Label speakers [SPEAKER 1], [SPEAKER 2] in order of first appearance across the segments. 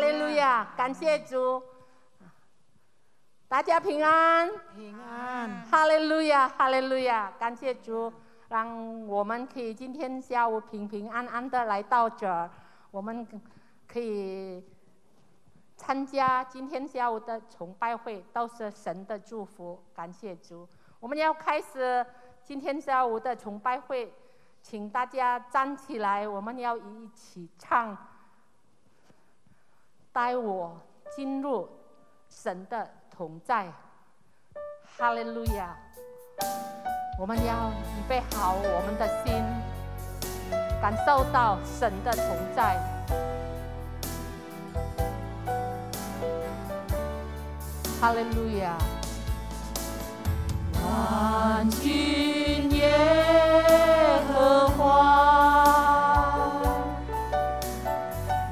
[SPEAKER 1] 利路亚！感谢主，大家平安，
[SPEAKER 2] 平安。
[SPEAKER 1] 哈利路亚，哈利路亚！感谢主，让我们可以今天下午平平安安的来到这儿，我们可以参加今天下午的崇拜会，都是神的祝福。感谢主，我们要开始今天下午的崇拜会，请大家站起来，我们要一起唱。带我进入神的同在，哈利路亚！我们要预备好我们的心，感受到神的同在。哈利路亚！万军耶和华，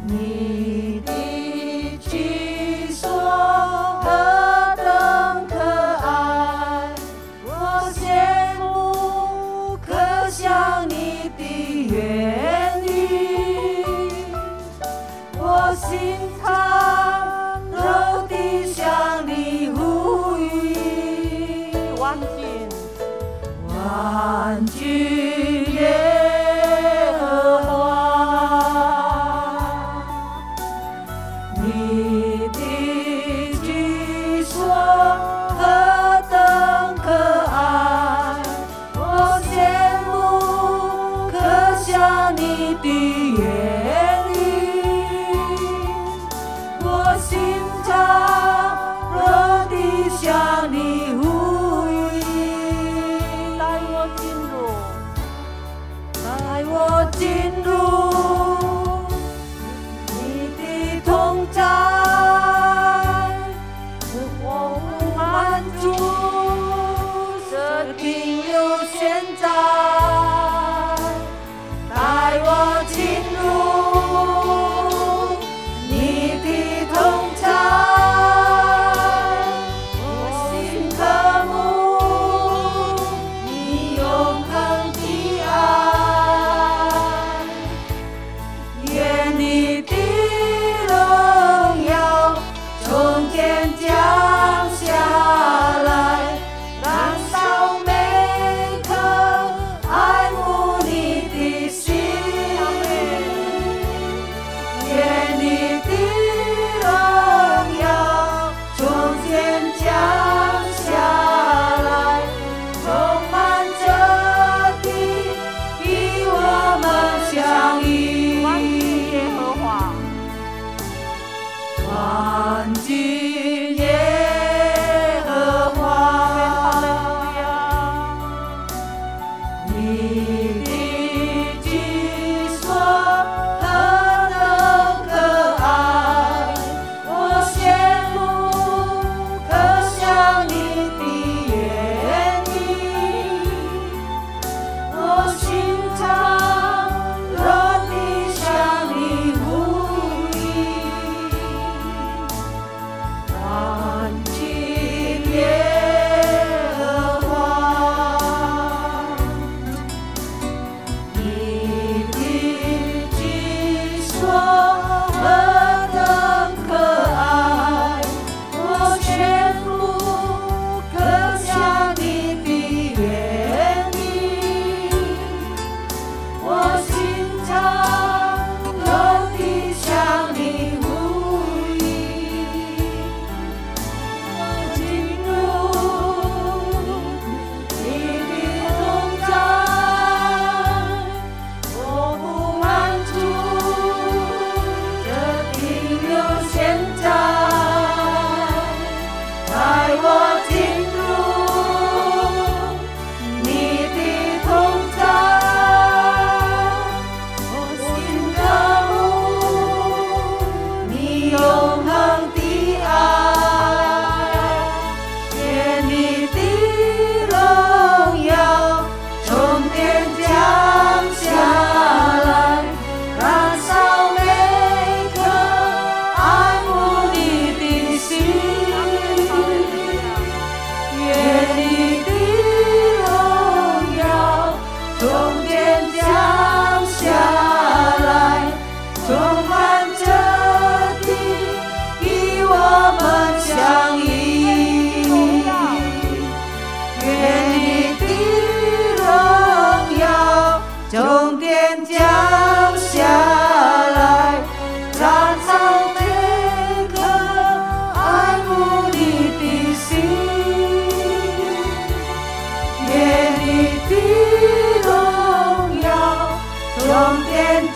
[SPEAKER 1] 你的居所何等可爱，我羡慕可想你的言语，我心肠肉地向你呼吁。万军耶和华，你的居所何等可爱，我羡慕可想你的言语，我心肠热地向你呼吁。带我进入你的同在，我不满足，只停留现在。带我进入你的同在，我心渴慕你永恒的爱。愿你的荣耀从天降下来，燃烧每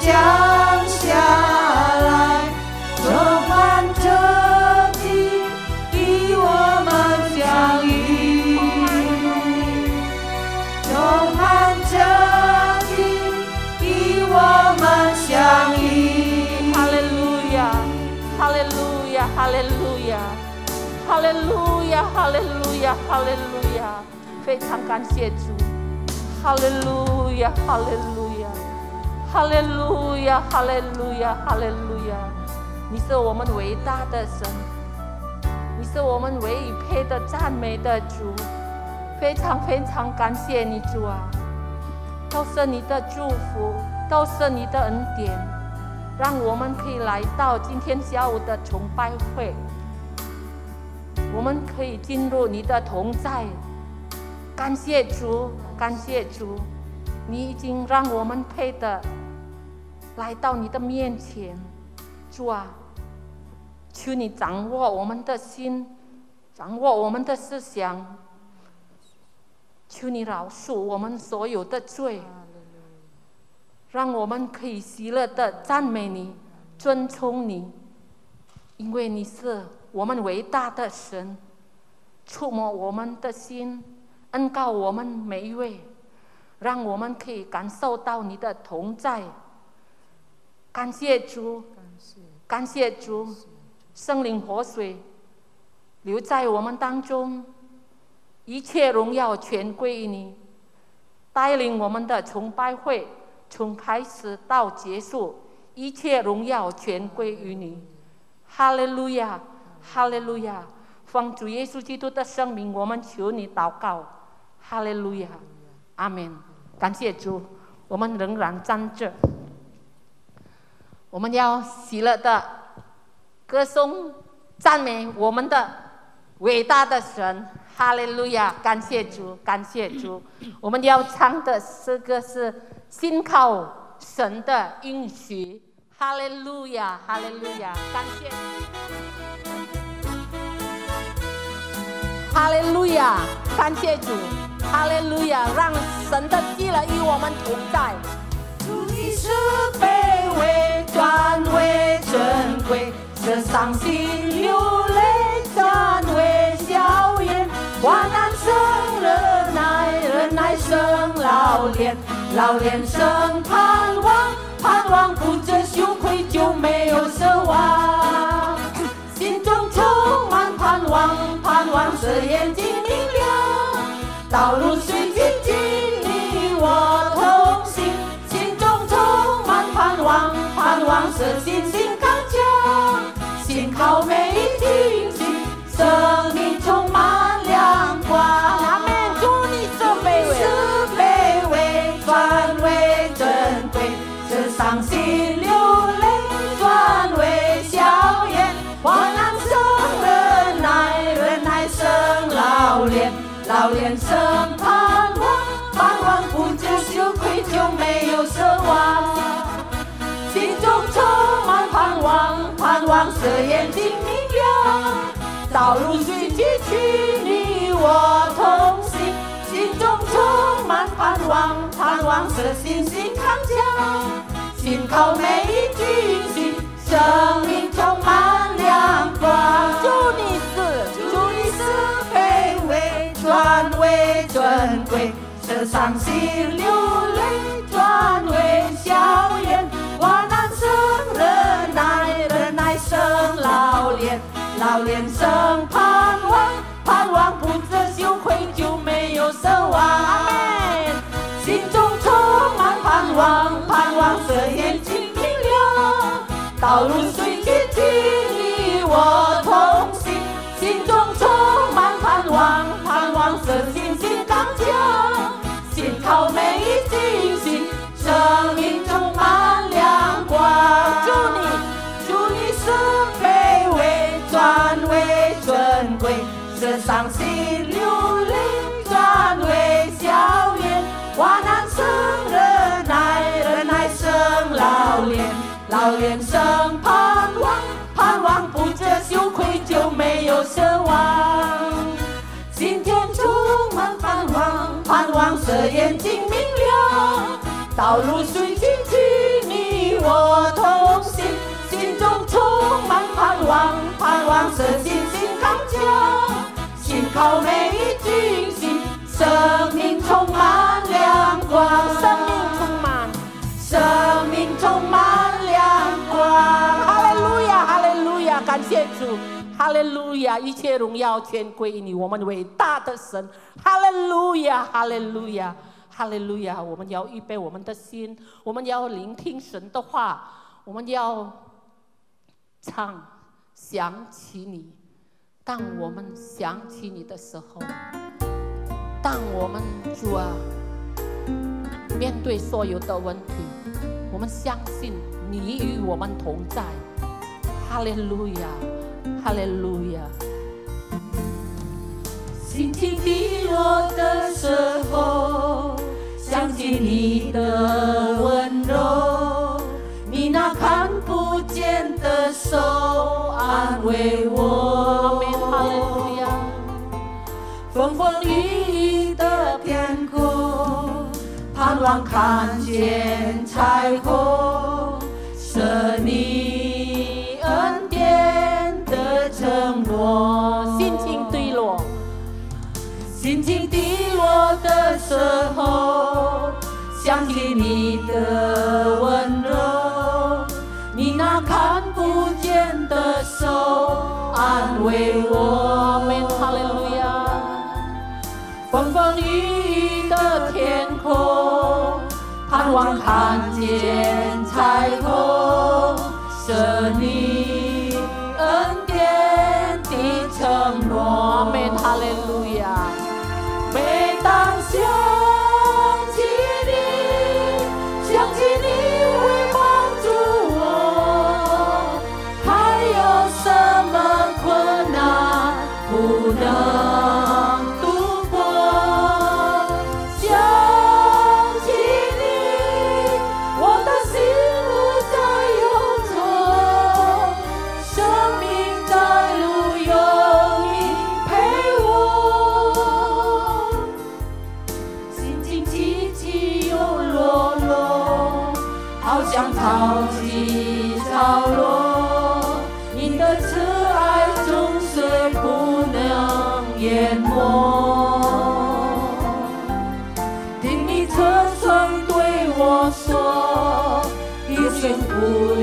[SPEAKER 2] 降下来，充满着地，与我们相遇，充满着地，与我们相遇。
[SPEAKER 1] 哈利路亚，哈利路亚，哈利路亚，哈利路亚，哈利路亚，哈利路亚，非常感谢主，哈利路亚，哈利路亚，哈利路亚，哈利路亚，哈利路亚，你是我们伟大的神，你是我们唯一配的赞美的主，非常非常感谢你主啊，都是你的祝福，都是你的恩典，让我们可以来到今天下午的崇拜会，我们可以进入你的同在。感谢主，感谢主，你已经让我们配的来到你的面前。主啊，求你掌握我们的心，掌握我们的思想，求你饶恕我们所有的罪，让我们可以喜乐的赞美你，尊崇你，因为你是我们伟大的神，触摸我们的心，恩膏我们每一位，让我们可以感受到你的同在。感谢主，感谢主，圣灵活水留在我们当中，一切荣耀全归于你，带领我们的崇拜会从开始到结束，一切荣耀全归于你。哈利路亚，哈利路亚！奉主耶稣基督的圣名，我们求你祷告。哈利路亚，阿门。感谢主，我们仍然站着，我们要喜乐的歌颂赞美我们的伟大的神。哈利路亚，感谢主，感谢主。我们要唱的诗歌是信靠神的应许。哈利路亚，哈利路亚，感谢哈利路亚，感谢主，哈利路亚，让神的喜乐与我们同在。
[SPEAKER 2] 主你是卑微，转为珍贵，这伤心流泪转为笑颜，患难生忍耐，忍耐生老练，老练生盼望，盼望不知羞愧就没有奢望，心中充满盼望，盼望使眼睛明亮，道路虽崎岖你我同行，心中充满盼望，盼望使信心刚强，信靠每一听信，生命充满亮光。阿们。主你是卑微，转为珍贵，这伤心流泪转为笑颜，患难生忍耐，忍耐生老练，老练生盼望，盼望不知羞愧就没有奢望，心中充满盼望，盼望使眼睛明亮，道路虽崎岖你我同行，心中充满盼望，盼望使信心刚强，信靠每一句信，生命充满亮光。主你是卑微，转为尊贵，这伤心流泪转为笑颜，患难生忍耐，忍耐生老练，老练生盼望，盼望不知羞愧就没有奢望。阿们。心中充满盼望，盼望使眼睛明亮，道路虽崎岖你我同行，心中充满盼望，盼望使信心刚强，信靠每一信心，生命充满亮光。主你是卑微，转为尊贵，这伤心流泪转为笑颜，患难生忍耐，忍耐生老练，老练生盼望，盼望不知羞愧就没有奢望，今天充满盼望，盼望使眼睛明亮，道路虽崎岖你盼望是信心刚强，信靠每一句心，生命充满亮光，生命充满亮光。
[SPEAKER 1] 哈利路亚，哈利路亚，感谢主，哈利路亚，一切荣耀全归于你，我们伟大的神，哈利路亚，哈利路亚，哈利路亚。我们要预备我们的心，我们要聆听神的话，我们要唱想起你。当我们想起你的时候，当我们主啊面对所有的问题，我们相信你与我们同在。哈利路亚，哈利路亚。
[SPEAKER 2] 心情低落的时候，想起你的温柔，你那看不见的手安慰我。
[SPEAKER 1] 哈利路亚。
[SPEAKER 2] 风风雨雨的天空，盼望看见彩虹，是你恩典的承诺。
[SPEAKER 1] 心情低落，
[SPEAKER 2] 心情低落的时候，想起你的温柔，你那看不见的手安慰我。
[SPEAKER 1] 哈利路亚。
[SPEAKER 2] 风风雨雨的天空，盼望看见彩虹，是你恩典的承诺。
[SPEAKER 1] 阿门，哈利路亚。
[SPEAKER 2] 每当想起你，想起你会帮助我，还有什么困难不能度过？想起你，我的心不再忧愁，生命在路有你陪我。心情起起又落落，好像潮起潮落，你的慈爱总是不能淹没。听你侧声对我说，一生不离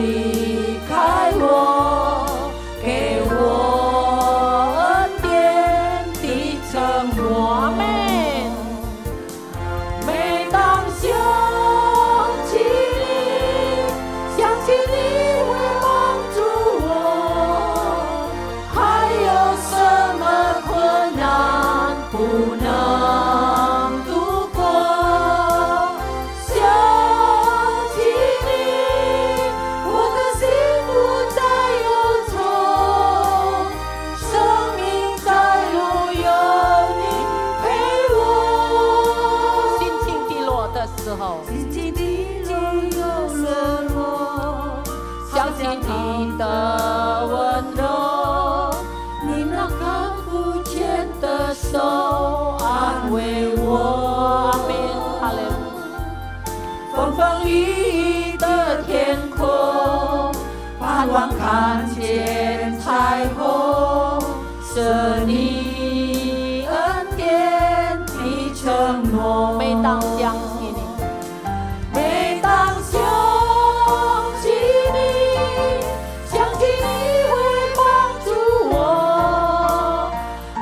[SPEAKER 2] 开我，给我恩典的承诺。
[SPEAKER 1] 阿门。
[SPEAKER 2] 每当想起你，想起你会帮助我，还有什么困难不能度过？想起你，我的心不再忧愁，生命在路有你陪我。
[SPEAKER 1] 心情低落的时候，
[SPEAKER 2] 心情低落又落落，想起你的温柔，你那看不见的手安慰我。
[SPEAKER 1] 阿门，哈利路亚。
[SPEAKER 2] 风风雨雨的天空，盼望看见彩虹，是你恩典的承诺。
[SPEAKER 1] 每当想起你，
[SPEAKER 2] 每当想起你，想起你会帮助我，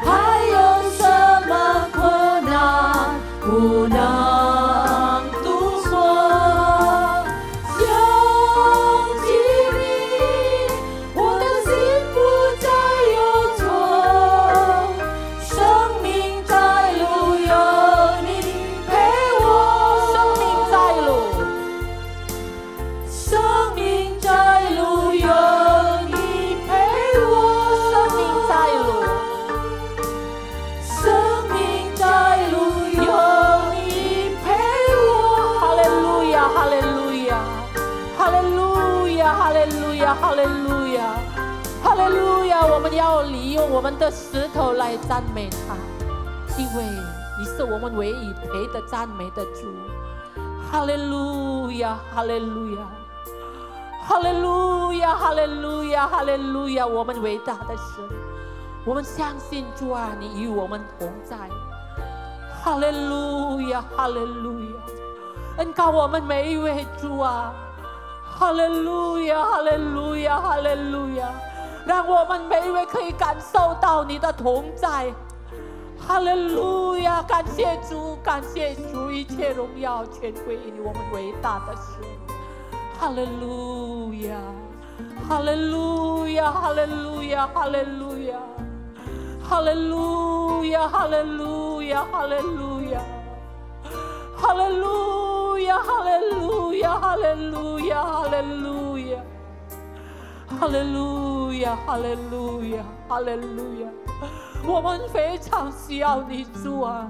[SPEAKER 2] 还有什么困难不能度过？想起你，我的心不再忧愁，生命在路有你陪我。
[SPEAKER 1] 生命在路，
[SPEAKER 2] 生命在路有你陪我。
[SPEAKER 1] 生命在路，
[SPEAKER 2] 生命在路有你陪我。
[SPEAKER 1] 哈利路亚，哈利路亚，哈利路亚，哈利路亚，哈利路亚，哈利路亚。我们要利用我们的石头来赞美他，因为你是我们唯一配的赞美的主。哈利路亚，哈利路亚，哈利路亚，哈利路亚，哈利路亚！我们伟大的神，我们相信主啊，你与我们同在。哈利路亚，哈利路亚！恩膏我们每一位主啊！哈利路亚，哈利路亚，哈利路亚！让我们每一位可以感受到你的同在。哈利路亚！感谢主，感谢主，一切荣耀全归于你，我们伟大的神。哈利路亚，哈利路亚，哈利路亚，哈利路亚，哈利路亚，哈利路亚，哈利路亚，哈利路亚，哈利路亚，哈利路亚，哈利路亚，哈利路亚，哈利路亚，哈利路亚！我们非常需要你，主啊！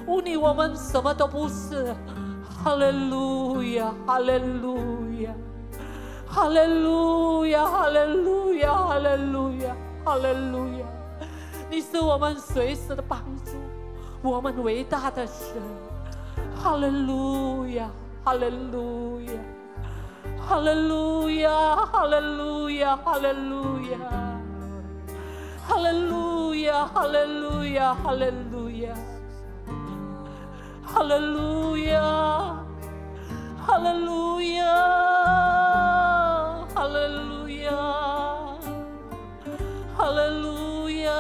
[SPEAKER 1] 无你，我们什么都不是。哈利路亚，哈利路亚，哈利路亚，哈利路亚，哈利路亚，哈利路亚！你是我们随时的帮助，我们伟大的神。哈利路亚，哈利路亚，哈利路亚，哈利路亚，哈利路亚，哈利路亚，哈利路亚，哈利路亚。哈利路亚，哈利路亚，哈利路亚，哈利路亚，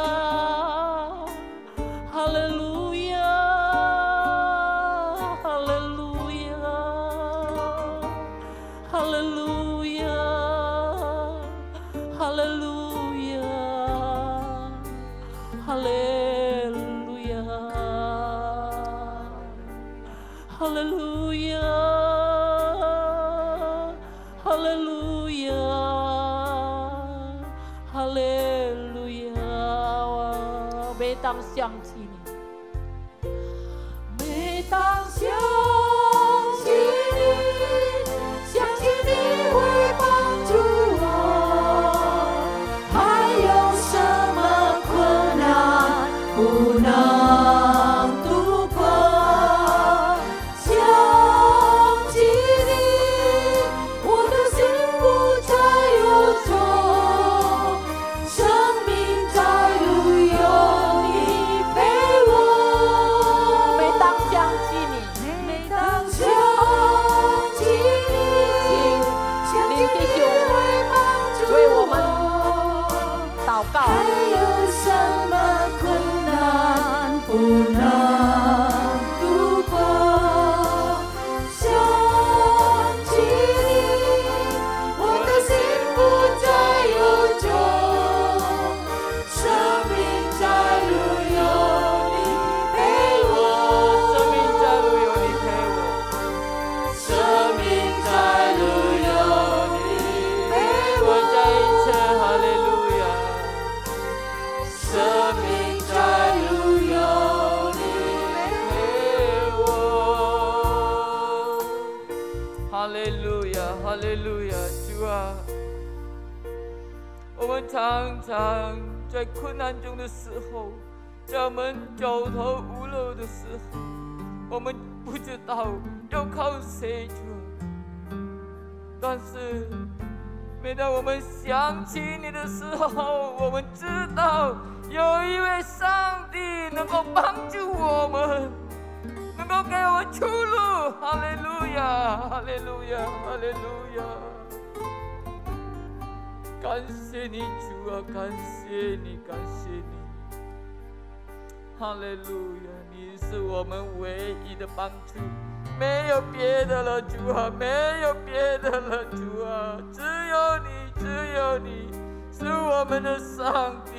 [SPEAKER 1] 哈利路亚，哈利路亚，哈利路亚，哈利路亚，哈利。哈利路亚，哈利路亚，哈利路亚！每当想起你，每当想起你，想起你会帮助我，还有什么困难不能度过？
[SPEAKER 3] 常常在困难中的时候，在我们走投无路的时候，我们不知道要靠谁主。但是每当我们想起你的时候，我们知道有一位上帝能够帮助我们，能够给我们出路。哈利路亚，哈利路亚，哈利路亚！感谢你，主啊，感谢你，感谢你！哈利路亚，你是我们唯一的帮助，没有别的了，主啊，没有别的了，主啊，只有你，只有你是我们的上帝。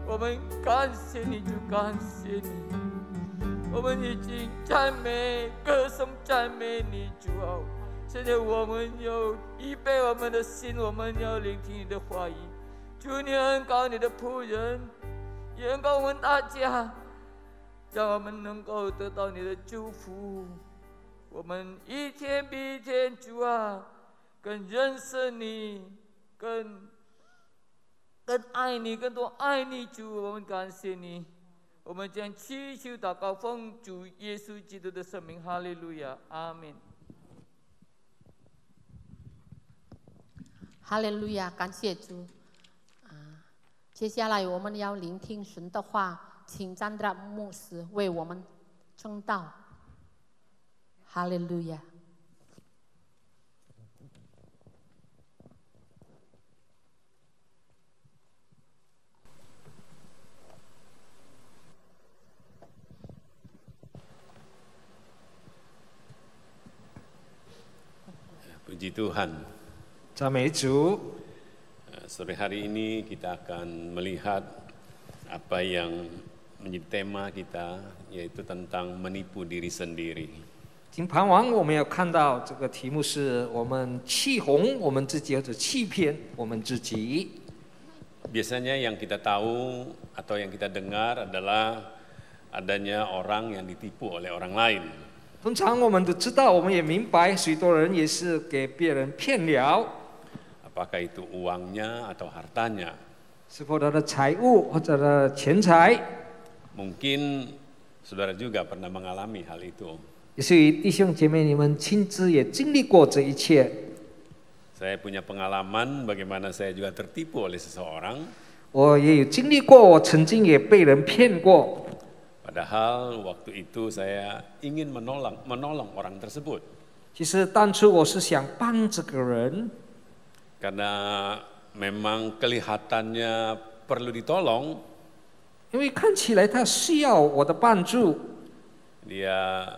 [SPEAKER 3] 我们感谢你，主，感谢你！我们已经赞美、歌颂、赞美你，主啊！现在我们要预备我们的心，我们要聆听你的话语。求你恩膏你的仆人，也恩膏我们大家，让我们能够得到你的祝福。我们一天比一天，主啊，更认识你，更爱你，更多爱你，主，我们感谢你。我们将祈求祷告，奉主耶稣基督的圣名，哈利路亚，阿门。
[SPEAKER 1] 哈利路亚，感谢主。接下来我们要聆听神的话，请詹德牧师为我们证道。哈利路亚。
[SPEAKER 4] Puji Tuhan.
[SPEAKER 5] 赞美主。
[SPEAKER 4] Sore hari ini kita akan melihat apa yang menjadi tema kita, yaitu tentang menipu diri sendiri.
[SPEAKER 5] 今傍晚我们要看到这个题目是我们欺哄我们自己，或者欺骗我们自己。
[SPEAKER 4] Biasanya yang kita tahu atau yang kita dengar adalah adanya orang yang ditipu oleh orang lain.
[SPEAKER 5] 通常我们都知道，我们也明白，许多人也是给别人骗了。
[SPEAKER 4] Apakah itu uangnya atau hartanya?
[SPEAKER 5] 是否他的财物或者的钱财？
[SPEAKER 4] Mungkin saudara juga pernah mengalami hal itu.
[SPEAKER 5] 也许弟兄姐妹你们亲自也经历过这一切。
[SPEAKER 4] Saya punya pengalaman bagaimana saya juga tertipu oleh seseorang.
[SPEAKER 5] 我也有经历过，我曾经也被人骗过。
[SPEAKER 4] Padahal waktu itu saya ingin menolong orang tersebut.
[SPEAKER 5] 其实当初我是想帮这个人，
[SPEAKER 4] Karena memang kelihatannya perlu ditolong.
[SPEAKER 5] 因为看起来他需要我的帮助。
[SPEAKER 4] Dia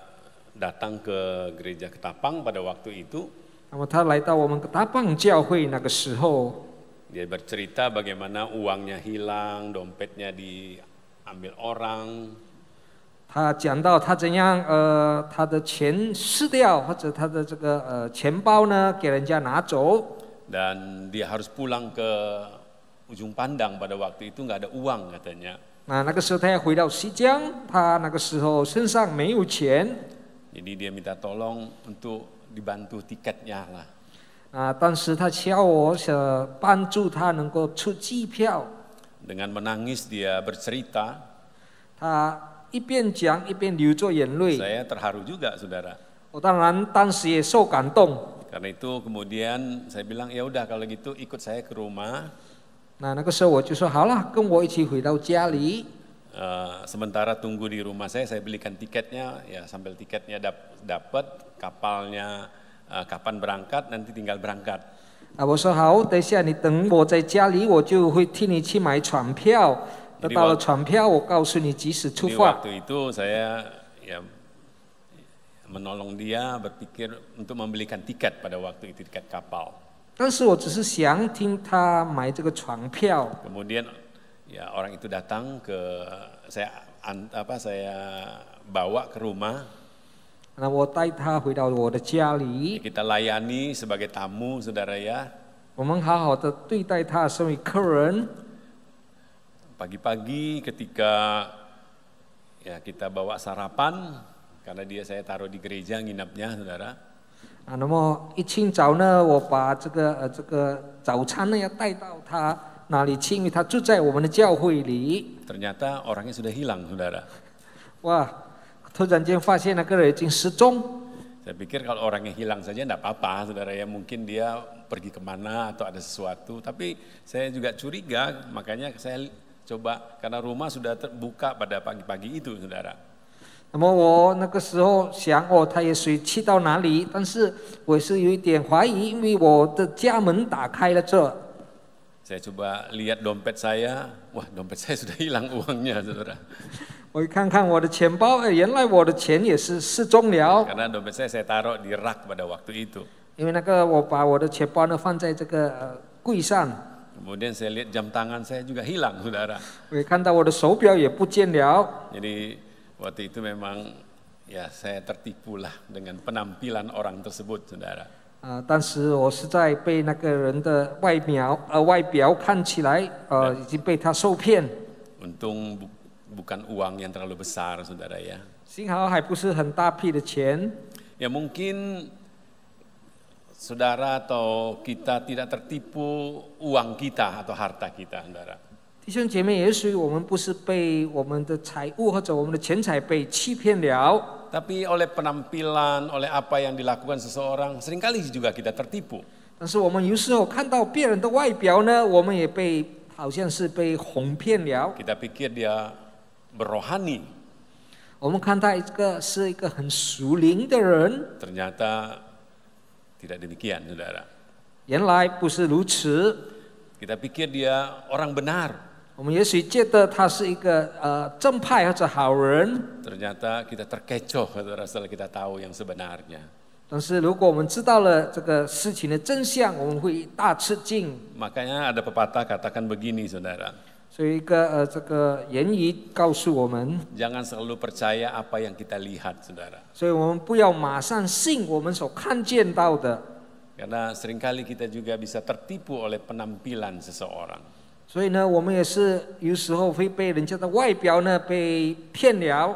[SPEAKER 4] datang ke gereja Ketapang pada waktu itu.
[SPEAKER 5] 那么他来到我们大棒教会那个时候，
[SPEAKER 4] Dia bercerita bagaimana uangnya hilang, dompetnya diambil orang.
[SPEAKER 5] 他讲到他怎样他的钱失掉，或者他的这个钱包呢给人家拿走。
[SPEAKER 4] Dan dia harus pulang ke ujung pandang pada waktu itu nggak ada uang katanya.
[SPEAKER 5] 那个时候他要回到西江，他那个时候身上没有钱。
[SPEAKER 4] Jadi dia minta tolong untuk dibantu tiketnya lah.
[SPEAKER 5] 当时他敲我，想帮助他能够出机票。
[SPEAKER 4] Dengan menangis dia bercerita.
[SPEAKER 5] 他一边讲一边流着眼泪。
[SPEAKER 4] Saya terharu juga, saudara.
[SPEAKER 5] 我当时也受感动。
[SPEAKER 4] Karena itu kemudian saya bilang ya udah kalau gitu ikut saya ke rumah.
[SPEAKER 5] 那个时候我就说好了，跟我一起回到家里。
[SPEAKER 4] Sementara tunggu di rumah saya belikan tiketnya, ya sambil tiketnya dapat, kapalnya kapan berangkat, nanti tinggal berangkat.
[SPEAKER 5] 我说好，等一下你等我在家里，我就会替你去买船票。得到了船票，我告诉你几时出发。
[SPEAKER 4] Waktu itu saya ya menolong dia berpikir untuk membelikan tiket pada waktu itu, tiket kapal.
[SPEAKER 5] 但是我只是想听他买这个船票。
[SPEAKER 4] Kemudian ya orang itu datang ke saya bawa ke rumah.
[SPEAKER 5] 那我带他回到我的家里。
[SPEAKER 4] Kita layani sebagai tamu, saudara ya.
[SPEAKER 5] 我们好好的对待他，身为客人。
[SPEAKER 4] Pagi-pagi ketika ya kita bawa sarapan, karena saya taruh di gereja nginapnya, saudara.
[SPEAKER 5] 那么一清早呢，我把这个早餐呢要带到他那里去，因为他住在我们的教会里。
[SPEAKER 4] Ternyata orangnya sudah hilang, saudara.
[SPEAKER 5] 哇，突然间发现那个人已经失踪。
[SPEAKER 4] Saya pikir kalau orangnya hilang saja enggak apa-apa, saudara ya, mungkin dia pergi kemana atau ada sesuatu. Tapi saya juga curiga, makanya saya coba karena rumah sudah terbuka pada pagi-pagi itu, saudara.
[SPEAKER 5] 那么我那个时候想，他也许去到哪里，但是我是有一点怀疑，因为我的家门打开了这。
[SPEAKER 4] Saya coba lihat dompet saya, wah dompet saya sudah hilang uangnya, saudara.
[SPEAKER 5] 我一看看我的钱包，原来我的钱也是失踪了。
[SPEAKER 4] Karena dompet saya taruh di rak pada waktu itu.
[SPEAKER 5] 因为我把我的钱包呢放在这个柜上。
[SPEAKER 4] Kemudian saya lihat jam tangan saya juga hilang, saudara.
[SPEAKER 5] 我也看到我的手表也不见了。
[SPEAKER 4] Jadi waktu itu memang ya saya tertipu lah dengan penampilan orang tersebut, saudara.
[SPEAKER 5] 当时我是在被那个人的外表看起来已经被他受骗。
[SPEAKER 4] Untung bukan uang yang terlalu besar, saudara ya.
[SPEAKER 5] 幸好还不是很大批的钱。
[SPEAKER 4] Ya mungkin saudara atau kita tidak tertipu uang kita atau harta kita, saudara.
[SPEAKER 5] 弟兄姐妹，也许我们不是被我们的财物或者我们的钱财被欺骗了，
[SPEAKER 4] Tapi oleh penampilan, oleh apa yang dilakukan seseorang, seringkali juga kita tertipu.
[SPEAKER 5] 但是我们有时候看到别人的外表呢，我们也好像是被哄骗了。
[SPEAKER 4] Kita pikir dia berrohani,
[SPEAKER 5] 我们看他是一个很属灵的人，
[SPEAKER 4] ternyata tidak demikian, saudara.
[SPEAKER 5] 原来不是如此。
[SPEAKER 4] Kita pikir dia orang benar,
[SPEAKER 5] 我们也许觉得他是一个正派或者好人，
[SPEAKER 4] ternyata kita terkecoh, saudara, setelah kita tahu yang sebenarnya.
[SPEAKER 5] 但是如果我们知道了这个事情的真相，我们会大吃惊。
[SPEAKER 4] Makanya ada pepatah katakan begini, saudara.
[SPEAKER 5] 所以这个言语告诉我们，
[SPEAKER 4] Jangan selalu percaya apa yang kita lihat, saudara.
[SPEAKER 5] 所以我们不要马上信我们所看见到的。
[SPEAKER 4] Karena seringkali kita juga bisa tertipu oleh penampilan seseorang.
[SPEAKER 5] 所以呢，我们也是有时候会被人家的外表呢被骗了。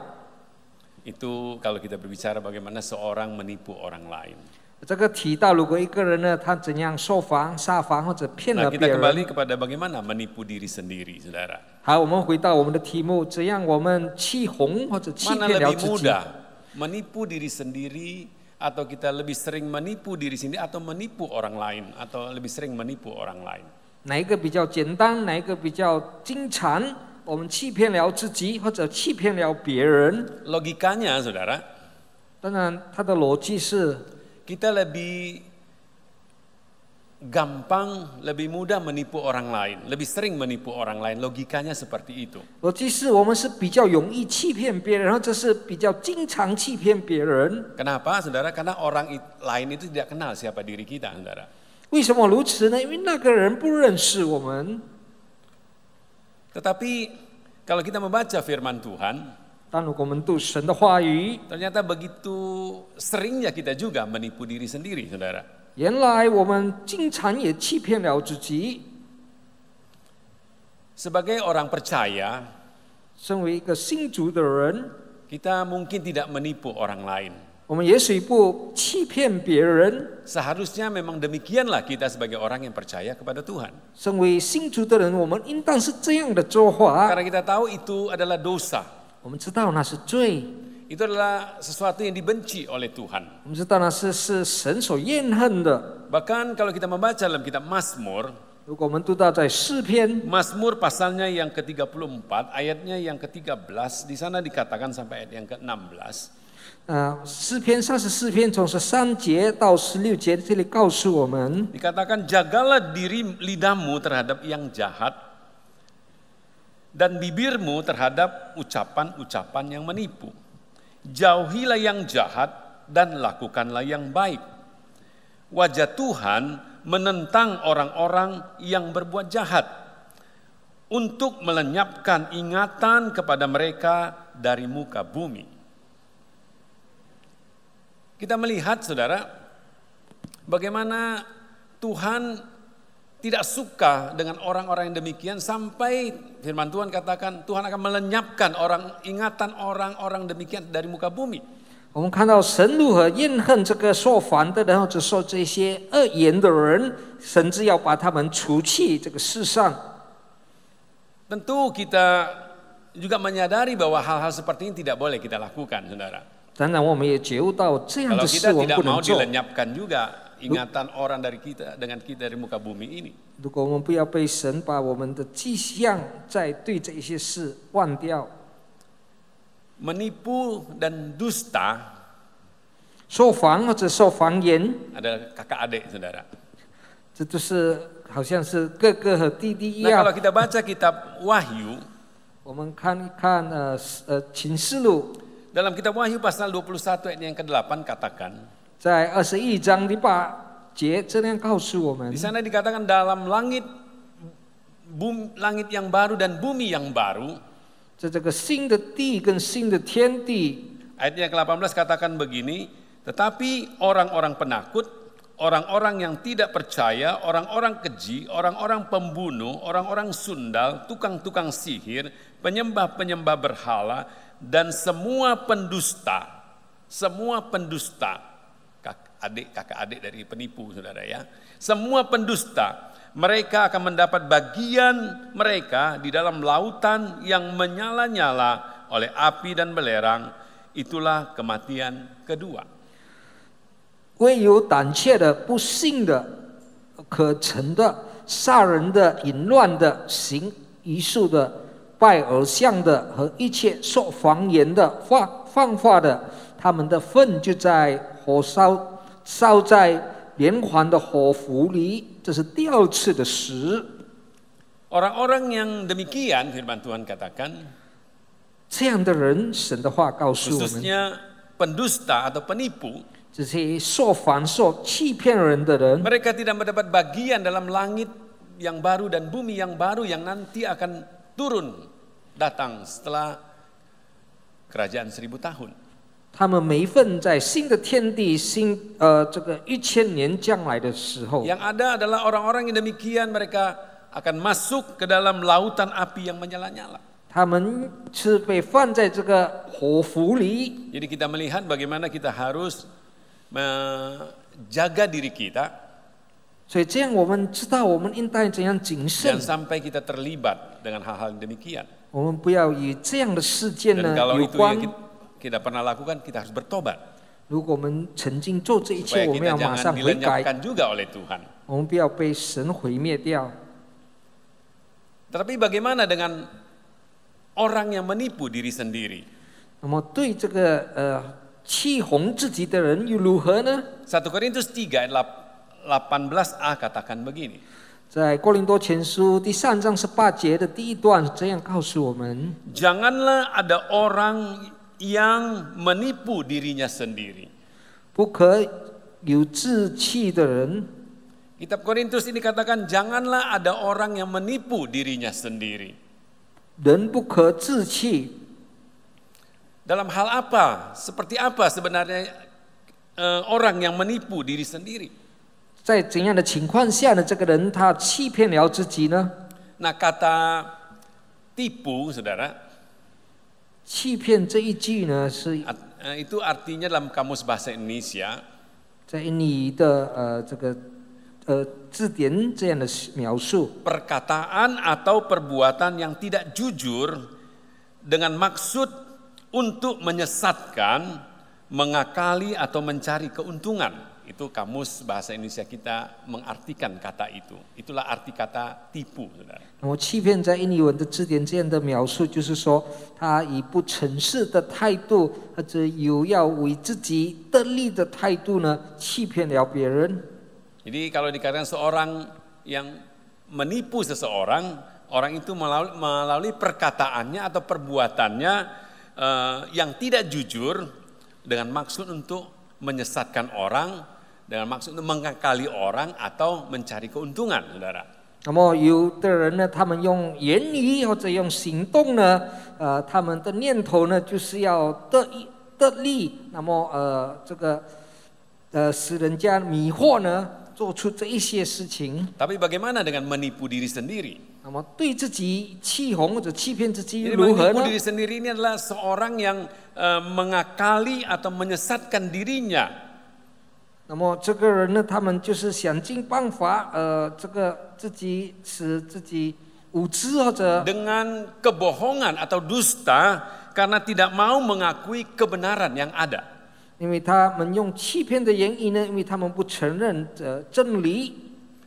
[SPEAKER 4] Itu kalau kita berbicara bagaimana seorang menipu orang lain.
[SPEAKER 5] 这个提到，如果一个人呢，他怎样受防、撒防或者骗
[SPEAKER 4] Nah,
[SPEAKER 5] 了
[SPEAKER 4] kita
[SPEAKER 5] 别
[SPEAKER 4] kembali
[SPEAKER 5] 人。
[SPEAKER 4] kepada bagaimana menipu diri sendiri, saudara.
[SPEAKER 5] 好，我们回到我们的题目，怎样我们欺哄或者欺
[SPEAKER 4] Mana
[SPEAKER 5] 骗了
[SPEAKER 4] lebih
[SPEAKER 5] 自己？
[SPEAKER 4] mudah, menipu diri sendiri atau kita lebih sering menipu diri sendiri atau menipu orang lain atau lebih sering menipu orang lain?
[SPEAKER 5] 哪一个比较简单？哪一个比较经常？我们欺骗了自己，或者欺骗了别人？
[SPEAKER 4] Logikanya, saudara,
[SPEAKER 5] 当然，它的逻辑是，
[SPEAKER 4] kita lebih gampang, lebih mudah menipu orang lain, lebih sering menipu orang lain. Logikanya seperti itu.
[SPEAKER 5] 逻辑是我们是比较容易欺骗别人，或者是比较经常欺骗别人。
[SPEAKER 4] Kenapa, saudara? Karena orang lain itu tidak kenal siapa diri kita, saudara.
[SPEAKER 5] 为什么如此呢？因为那个人不认识我们。
[SPEAKER 4] Tetapi kalau kita membaca firman Tuhan,
[SPEAKER 5] 但如果我们读神的话语，
[SPEAKER 4] ternyata begitu seringnya kita juga menipu diri sendiri, saudara.
[SPEAKER 5] 原来我们经常也欺骗了自己。
[SPEAKER 4] Sebagai orang percaya,
[SPEAKER 5] 身为一个信主的人，
[SPEAKER 4] kita mungkin tidak menipu orang lain.
[SPEAKER 5] 我们也许不欺骗别人。
[SPEAKER 4] Seharusnya memang demikianlah kita sebagai orang yang percaya kepada Tuhan.
[SPEAKER 5] 身为信主的人，我们应当是这样的做法。
[SPEAKER 4] Karena kita tahu itu adalah dosa.
[SPEAKER 5] 我们知道那是罪，
[SPEAKER 4] Itu adalah sesuatu yang dibenci oleh Tuhan.
[SPEAKER 5] 我们知道那是神所厌恨的。
[SPEAKER 4] Bahkan kalau kita membaca dalam kitab Mazmur,
[SPEAKER 5] 如果我们读到在诗篇，
[SPEAKER 4] Mazmur pasalnya yang ke-34, ayatnya yang ke-13, di sana dikatakan sampai ayat yang ke-16.
[SPEAKER 5] 诗篇34篇从13节到16节，这里告诉我们，
[SPEAKER 4] Dikatakan jagalah diri lidahmu terhadap yang jahat dan bibirmu terhadap ucapan-ucapan yang menipu. Jauhilah yang jahat dan lakukanlah yang baik. Wajah Tuhan menentang orang-orang yang berbuat jahat untuk melenyapkan ingatan kepada mereka dari muka bumi. Kita melihat, saudara, bagaimana Tuhan tidak suka dengan orang-orang yang demikian sampai firman Tuhan katakan Tuhan akan melenyapkan ingatan orang-orang demikian dari muka bumi.
[SPEAKER 5] 我们看到神如何厌恨这个说谎的人，或者说这些恶言的人，甚至要把他们除去这个世上。
[SPEAKER 4] Tentu kita juga menyadari bahwa hal-hal seperti ini tidak boleh kita lakukan, saudara.
[SPEAKER 5] 当然，我们也觉悟到这样
[SPEAKER 4] Kalau
[SPEAKER 5] 的事
[SPEAKER 4] kita
[SPEAKER 5] 我们
[SPEAKER 4] tidak
[SPEAKER 5] 不
[SPEAKER 4] mau
[SPEAKER 5] 能做。
[SPEAKER 4] dilenyapkan juga ingatan orang dari kita dengan kita dari muka bumi ini.
[SPEAKER 5] 如果我们不要被神把我们的迹象在对这一些事忘掉，
[SPEAKER 4] Menipu dan dusta
[SPEAKER 5] 说谎或者说谎言，
[SPEAKER 4] adalah kakak adik, saudara.
[SPEAKER 5] 这就是好像是哥哥和弟弟一
[SPEAKER 4] Nah,
[SPEAKER 5] 样
[SPEAKER 4] kalau。kita baca kitab Wahyu,
[SPEAKER 5] 我们看一看启示录
[SPEAKER 4] dalam kitab Wahyu pasal 21 ayat yang ke-8 katakan,
[SPEAKER 5] 在21章第8节这样告诉我们
[SPEAKER 4] di， sana dikatakan dalam langit yang baru dan bumi yang baru.
[SPEAKER 5] 在这个新的地跟新的天地，
[SPEAKER 4] Ayat yang ke-18 katakan begini, tetapi orang-orang penakut, orang-orang yang tidak percaya, orang-orang keji, orang-orang pembunuh, orang-orang sundal, tukang-tukang sihir, penyembah-penyembah berhala, dan semua pendusta, kakak adik dari penipu, saudara ya, semua pendusta, mereka akan mendapat bagian mereka di dalam lautan yang menyala-nyala oleh api dan belerang. Itulah kematian kedua.
[SPEAKER 5] 唯有胆怯的、不信的，可成的、杀人的、淫乱的、行遗术的、拜偶像的和一切说谎言的、放话的，他们的粪就在火烧在连环的火湖里。这是第二次的死。
[SPEAKER 4] Orang-orang yang demikian firman Tuhan katakan,
[SPEAKER 5] 这样的人，神的话告诉我们，
[SPEAKER 4] khususnya pendusta atau penipu,
[SPEAKER 5] 这些说谎、说欺骗人的人，
[SPEAKER 4] mereka tidak mendapat bagian dalam langit yang baru dan bumi yang baru yang nanti akan turun datang setelah kerajaan 1000 tahun.
[SPEAKER 5] 他们没份在新的天地、这个1000年将来的时候。
[SPEAKER 4] Yang ada adalah orang-orang yang demikian, mereka akan masuk ke dalam lautan api yang menyala-nyala.
[SPEAKER 5] 他们是被放在这个火湖里。
[SPEAKER 4] Jadi kita melihat bagaimana kita harus menjaga diri kita,
[SPEAKER 5] 所以这样我们知道我们应该怎样谨慎
[SPEAKER 4] jangan，sampai kita terlibat dengan hal-hal yang demikian.
[SPEAKER 5] 我们不要与这样的事件
[SPEAKER 4] Dan
[SPEAKER 5] 呢
[SPEAKER 4] kalau
[SPEAKER 5] 有
[SPEAKER 4] itu
[SPEAKER 5] 关。
[SPEAKER 4] yang kita pernah lakukan, kita harus bertobat
[SPEAKER 5] 如果我们曾经做这一切，
[SPEAKER 4] supaya
[SPEAKER 5] 我们
[SPEAKER 4] kita
[SPEAKER 5] 要马
[SPEAKER 4] jangan
[SPEAKER 5] 上悔改，
[SPEAKER 4] dilenyapkan juga oleh Tuhan.
[SPEAKER 5] 我们不要被神毁灭掉。
[SPEAKER 4] Tetapi bagaimana dengan orang yang menipu diri sendiri?
[SPEAKER 5] 那么对这个欺哄自己的人又如何呢？
[SPEAKER 4] 1 Korintus 3 ayat 18a katakan begini.
[SPEAKER 5] 在哥林多前书第3章18节的第一段这样告诉我们：
[SPEAKER 4] Janganlah ada orang yang menipu dirinya sendiri.
[SPEAKER 5] 不可有自欺的人。
[SPEAKER 4] Kitab Korintus ini katakan janganlah ada orang yang menipu dirinya sendiri.
[SPEAKER 5] 人不可自欺。
[SPEAKER 4] Dalam hal apa? Seperti apa sebenarnya orang yang menipu diri sendiri?
[SPEAKER 5] 在怎样的情况下呢？这个人他欺骗了自己呢？
[SPEAKER 4] Nah, kata tipu, saudara,
[SPEAKER 5] 欺骗这一句呢，是
[SPEAKER 4] itu artinya dalam kamus bahasa Indonesia
[SPEAKER 5] 在你的这个字典这样的描述。
[SPEAKER 4] perkataan atau perbuatan yang tidak jujur dengan maksud untuk menyesatkan, mengakali atau mencari keuntungan. Itu kamus bahasa Indonesia kita mengartikan kata itu. Itulah arti kata tipu, saudara.
[SPEAKER 5] 那么欺骗在印尼文的字典这样的描述，就是说他以不诚实的态度，或者有要为自己得利的态度呢，欺骗了别人。
[SPEAKER 4] Jadi kalau dikatakan seorang yang menipu seseorang, orang itu melalui perkataannya atau perbuatannya yang tidak jujur dengan maksud untuk menyesatkan orang, dengan maksud untuk mengakali orang atau mencari keuntungan, saudara.
[SPEAKER 5] 那么有的人呢，他们用言语或者用行动呢，他们的念头呢，就是要得利，那么这个使人家迷惑呢，做出这一些事情。
[SPEAKER 4] Tapi bagaimana dengan menipu diri sendiri?
[SPEAKER 5] 那么对自己欺哄或者欺骗自己
[SPEAKER 4] Jadi
[SPEAKER 5] 如何
[SPEAKER 4] menipu
[SPEAKER 5] 呢？
[SPEAKER 4] diri sendiri ini adalah seorang yang mengakali atau menyesatkan dirinya.
[SPEAKER 5] 那么这个人呢，他们就是想尽办法，这个自己使自己无知或者
[SPEAKER 4] Dengan kebohongan atau dusta karena tidak mau mengakui kebenaran yang ada.
[SPEAKER 5] 因为他们用欺骗的言语呢，因为他们不承认真理。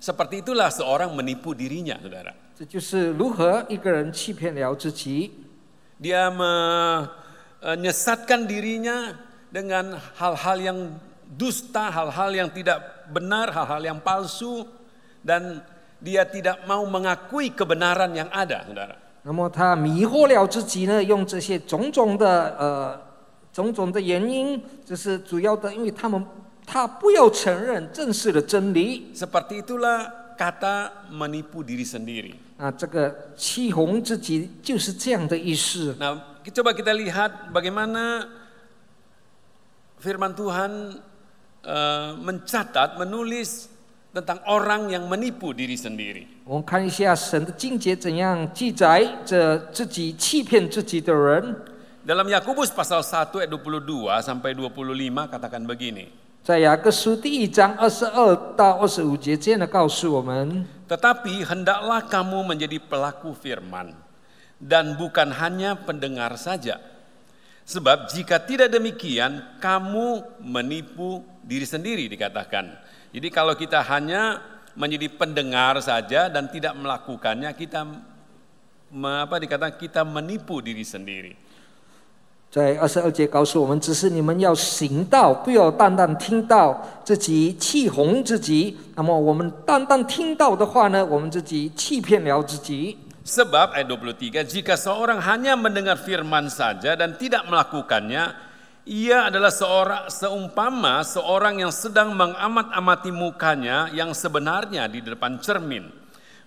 [SPEAKER 4] Seperti itulah seorang menipu dirinya, saudara.
[SPEAKER 5] 这就是如何一个人欺骗了自己。
[SPEAKER 4] Dia menyesatkan dirinya dengan hal-hal yang dusta, hal-hal yang tidak benar, hal-hal yang palsu, dan dia tidak mau mengakui kebenaran yang ada, saudara.
[SPEAKER 5] 那么他迷惑了自己呢，用这些种种的原因，这是主要的，因为他不要承认正式的真理。
[SPEAKER 4] Seperti itulah kata menipu diri sendiri.
[SPEAKER 5] 这个欺哄自己就是这样的意思。
[SPEAKER 4] Nah, coba kita lihat bagaimana firman Tuhan mencatat, menulis tentang orang yang menipu diri sendiri.
[SPEAKER 5] 我们看一下神的经节怎样记载着自己欺骗自己的人。
[SPEAKER 4] Dalam Yakobus pasal 1 ayat 22 sampai 25 katakan begini.
[SPEAKER 5] 在雅各书第1章22到25节这样的告诉我们。
[SPEAKER 4] Tetapi hendaklah kamu menjadi pelaku firman dan bukan hanya pendengar saja. Sebab jika tidak demikian kamu menipu diri sendiri dikatakan. Jadi kalau kita hanya menjadi pendengar saja dan tidak melakukannya, kita dikatakan kita menipu diri sendiri.
[SPEAKER 5] 在22节告诉我们，只是你们要行道，不要单单听到，自己气哄自己。那么我们单单听到的话呢，我们自己欺骗了自己。
[SPEAKER 4] Sebab ayat 23, jika seorang hanya mendengar firman saja dan tidak melakukannya, ia adalah seumpama seorang yang sedang mengamat-amati mukanya yang sebenarnya di depan cermin.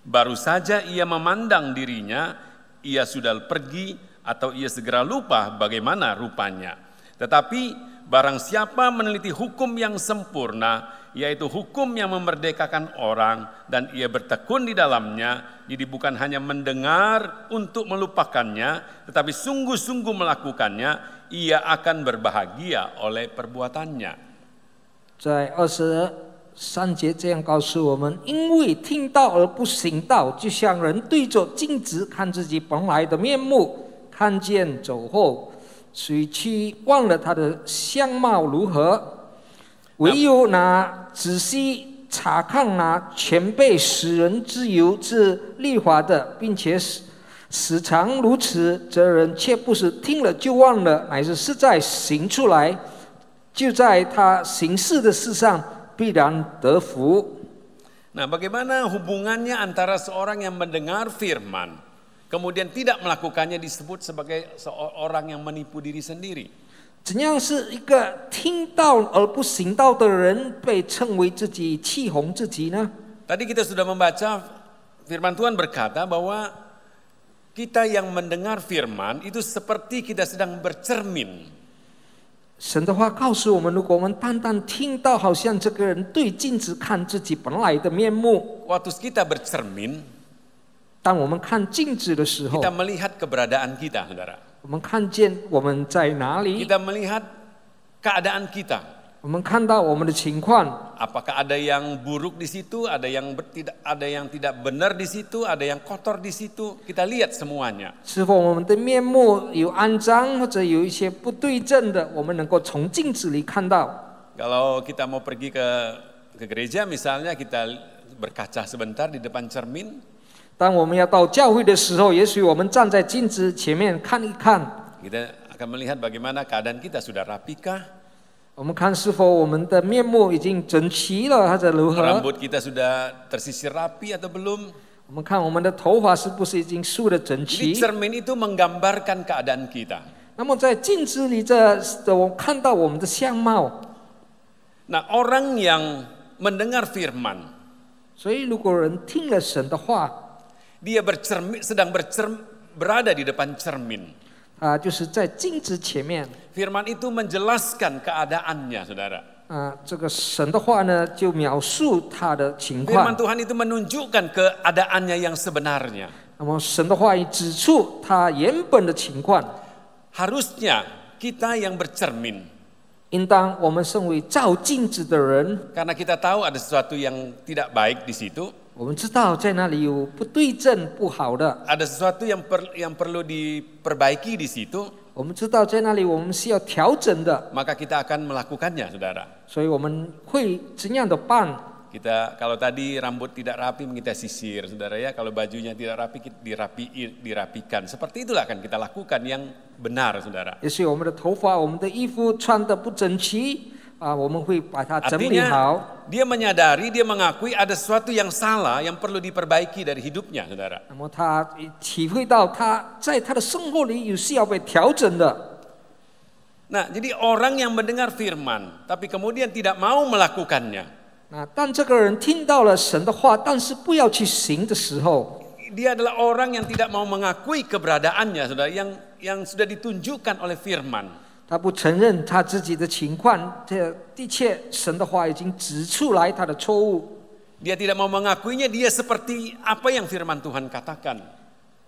[SPEAKER 4] Baru saja ia memandang dirinya, ia sudah pergi atau ia segera lupa bagaimana rupanya. Tetapi barang siapa meneliti hukum yang sempurna, yaitu hukum yang memerdekakan orang, dan ia bertekun di dalamnya, jadi bukan hanya mendengar untuk melupakannya, tetapi sungguh-sungguh melakukannya, ia akan berbahagia oleh perbuatannya.
[SPEAKER 5] 在23节这样告诉我们，因为听到而不行道，就像人对着镜子看自己本来的面目。 看见走后，谁去忘了他的相貌如何？唯有那仔细查看那全被使人自由之律法的，并且时常如此，这人却不是听了就忘了，乃是实在行出来，就在他行事的事上必然得福。
[SPEAKER 4] Nah, bagaimana hubungannya antara seorang yang mendengar firman kemudian tidak melakukannya disebut sebagai seorang yang menipu diri sendiri.
[SPEAKER 5] 怎样是一个听到而不行道的人被称为自己气哄自己呢？
[SPEAKER 4] Tadi kita sudah membaca firman Tuhan berkata bahwa kita yang mendengar firman itu seperti kita sedang bercermin.
[SPEAKER 5] 神的话告诉我们，如果我们单单听到，好像这个人对镜子看自己本来的面目。
[SPEAKER 4] Waktu kita bercermin,
[SPEAKER 5] 当我们看镜子的时候，
[SPEAKER 4] kita melihat keberadaan kita, saudara.
[SPEAKER 5] 我们看见我们在哪里，
[SPEAKER 4] Kita melihat keadaan kita.
[SPEAKER 5] 我们看到我们的情况，
[SPEAKER 4] Apakah ada yang buruk di situ, ada yang tidak benar di situ, ada yang kotor di situ. Kita lihat semuanya.
[SPEAKER 5] 是否我们的面目有肮脏，或者有一些不对症的，我们能够从镜子里看到。
[SPEAKER 4] Kalau kita mau pergi ke gereja misalnya, kita berkaca sebentar di depan cermin.
[SPEAKER 5] 当我们要到教会的时候，也许我们站在镜子前面看一看，
[SPEAKER 4] Kita akan melihat bagaimana keadaan kita sudah rapikah,
[SPEAKER 5] 我们看是否我们的面目已经整齐了，或者如何？
[SPEAKER 4] rambut kita sudah tersisir rapi atau belum.
[SPEAKER 5] 我们看我们的头发是不是已经梳得整
[SPEAKER 4] Jadi
[SPEAKER 5] 齐？
[SPEAKER 4] cermin itu menggambarkan keadaan kita.
[SPEAKER 5] 那么在镜子里我看到我们的相貌。
[SPEAKER 4] Nah, orang yang mendengar firman,
[SPEAKER 5] 所以如果人听了神的话，
[SPEAKER 4] dia sedang berada di depan cermin.
[SPEAKER 5] 就是在镜子前面。
[SPEAKER 4] Firman itu menjelaskan keadaannya, saudara.
[SPEAKER 5] 这个神的话呢，就描述他的情
[SPEAKER 4] Firman
[SPEAKER 5] 况。
[SPEAKER 4] Tuhan itu menunjukkan keadaannya yang sebenarnya.
[SPEAKER 5] 那么神的话语指出他原本的情况。
[SPEAKER 4] Harusnya kita yang bercermin.
[SPEAKER 5] 应当我们身为照镜子的人，
[SPEAKER 4] Karena kita tahu ada sesuatu yang tidak baik di situ.
[SPEAKER 5] 我们知道在那里有不对症、不好的。
[SPEAKER 4] Ada sesuatu yang perlu diperbaiki di situ.
[SPEAKER 5] 我们知道在那里我们是要调整的，
[SPEAKER 4] Maka kita akan melakukannya, saudara.
[SPEAKER 5] 所以我们会怎样的办？
[SPEAKER 4] Kita kalau tadi rambut tidak rapi kita sisir, saudara ya. Kalau bajunya tidak rapi kita dirapikan. Seperti itulah akan kita lakukan yang benar, saudara.
[SPEAKER 5] 也许我们的头发、我们的衣服穿得不整齐我们会把它整理好。
[SPEAKER 4] Dia menyadari, dia mengakui ada sesuatu yang salah yang perlu diperbaiki dari hidupnya, saudara.
[SPEAKER 5] 那么他体会到他在他的生活里有需要被调整的。
[SPEAKER 4] Nah, jadi orang yang mendengar firman, tapi kemudian tidak mau melakukannya.
[SPEAKER 5] 那当这个人听到了神的话，但是不要去行的时候，
[SPEAKER 4] Dia adalah orang yang tidak mau mengakui keberadaannya, saudara, yang sudah ditunjukkan oleh firman.
[SPEAKER 5] 他不承认他自己的情况，这的确神的话已经指出来他的错误。
[SPEAKER 4] Dia tidak mau mengakuinya, dia seperti apa yang firman Tuhan katakan.